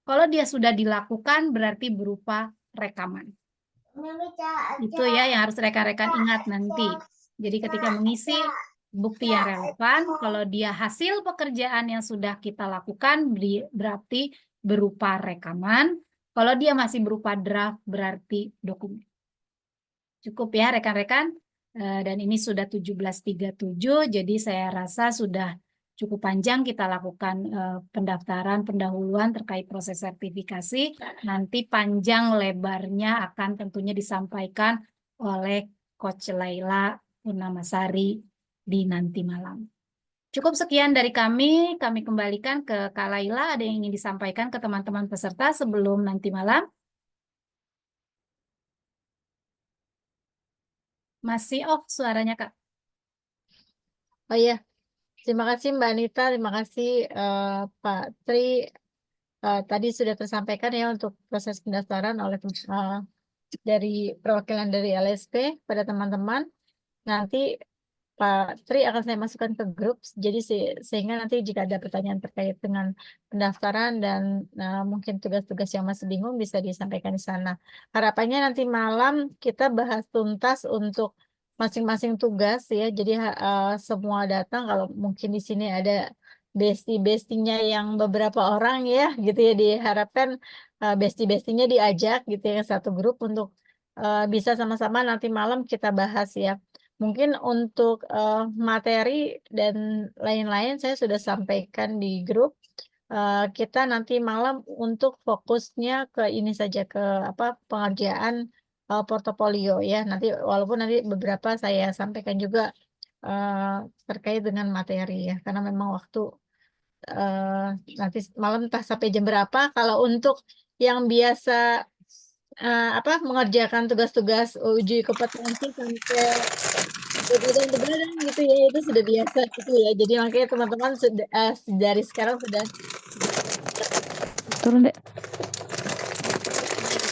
Kalau dia sudah dilakukan, berarti berupa rekaman. Itu ya yang harus rekan-rekan ingat nanti. Jadi ketika mengisi bukti yang relevan, kalau dia hasil pekerjaan yang sudah kita lakukan, berarti berupa rekaman. Kalau dia masih berupa draft, berarti dokumen. Cukup ya rekan-rekan. Dan ini sudah 17.37, jadi saya rasa sudah cukup panjang kita lakukan pendaftaran pendahuluan terkait proses sertifikasi. Nanti panjang lebarnya akan tentunya disampaikan oleh Coach Laila Purnamasari di nanti malam. Cukup sekian dari kami kembalikan ke Kak Laila. Ada yang ingin disampaikan ke teman-teman peserta sebelum nanti malam? Masih off suaranya, Kak. Oh iya, terima kasih Mbak Anita, terima kasih Pak Tri. Tadi sudah tersampaikan ya untuk proses pendaftaran oleh dari perwakilan dari LSP pada teman-teman. Nanti Pak Tri akan saya masukkan ke grup, jadi sehingga nanti jika ada pertanyaan terkait dengan pendaftaran dan mungkin tugas-tugas yang masih bingung bisa disampaikan di sana. Harapannya nanti malam kita bahas tuntas untuk masing-masing tugas ya, jadi semua datang. Kalau mungkin di sini ada bestie-bestinya yang beberapa orang ya, gitu ya, diharapkan bestie-bestinya diajak gitu ya satu grup untuk bisa sama-sama nanti malam kita bahas ya. Mungkin untuk materi dan lain-lain saya sudah sampaikan di grup. Kita nanti malam untuk fokusnya ke ini saja, ke pengerjaan portofolio ya. Nanti walaupun nanti beberapa saya sampaikan juga terkait dengan materi ya, karena memang waktu nanti malam entah sampai jam berapa. Kalau untuk yang biasa mengerjakan tugas-tugas uji kompetensi sampai begadang gitu ya, itu sudah biasa gitu ya. Jadi makanya teman-teman sudah dari sekarang sudah turun deh.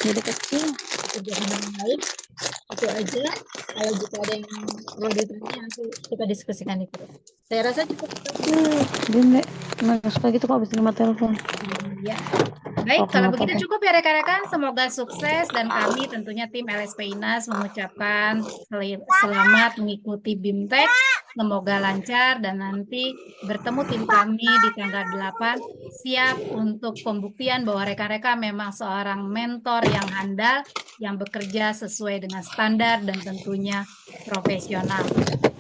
Jadi kecil. Kerjaan dengan baik. Itu aja. Kalau jika ada yang perlu ditanya nanti kita diskusikan itu. Saya rasa cukup. Diam deh. Nggak suka gitu kok habis terima telepon. Ya. Baik, kalau begitu cukup ya rekan-rekan. Semoga sukses dan kami tentunya tim LSP INAS mengucapkan selamat mengikuti BIMTEK. Semoga lancar dan nanti bertemu tim kami di tanggal 8 siap untuk pembuktian bahwa rekan-rekan memang seorang mentor yang handal, yang bekerja sesuai dengan standar dan tentunya profesional.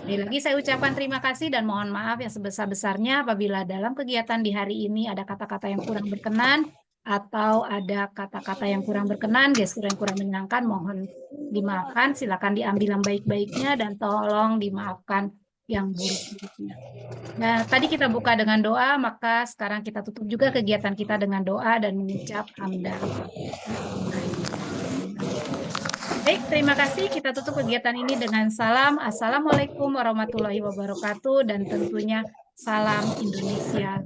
Lagi saya ucapkan terima kasih dan mohon maaf yang sebesar-besarnya apabila dalam kegiatan di hari ini ada kata-kata yang kurang berkenan atau ada kata-kata yang kurang berkenan, gestur yang kurang menyenangkan, mohon dimaafkan. Silakan diambil yang baik-baiknya dan tolong dimaafkan yang buruk-buruknya. Nah, tadi kita buka dengan doa, maka sekarang kita tutup juga kegiatan kita dengan doa dan mengucap hamdalah. Baik, terima kasih. Kita tutup kegiatan ini dengan salam. Assalamualaikum warahmatullahi wabarakatuh dan tentunya salam Indonesia.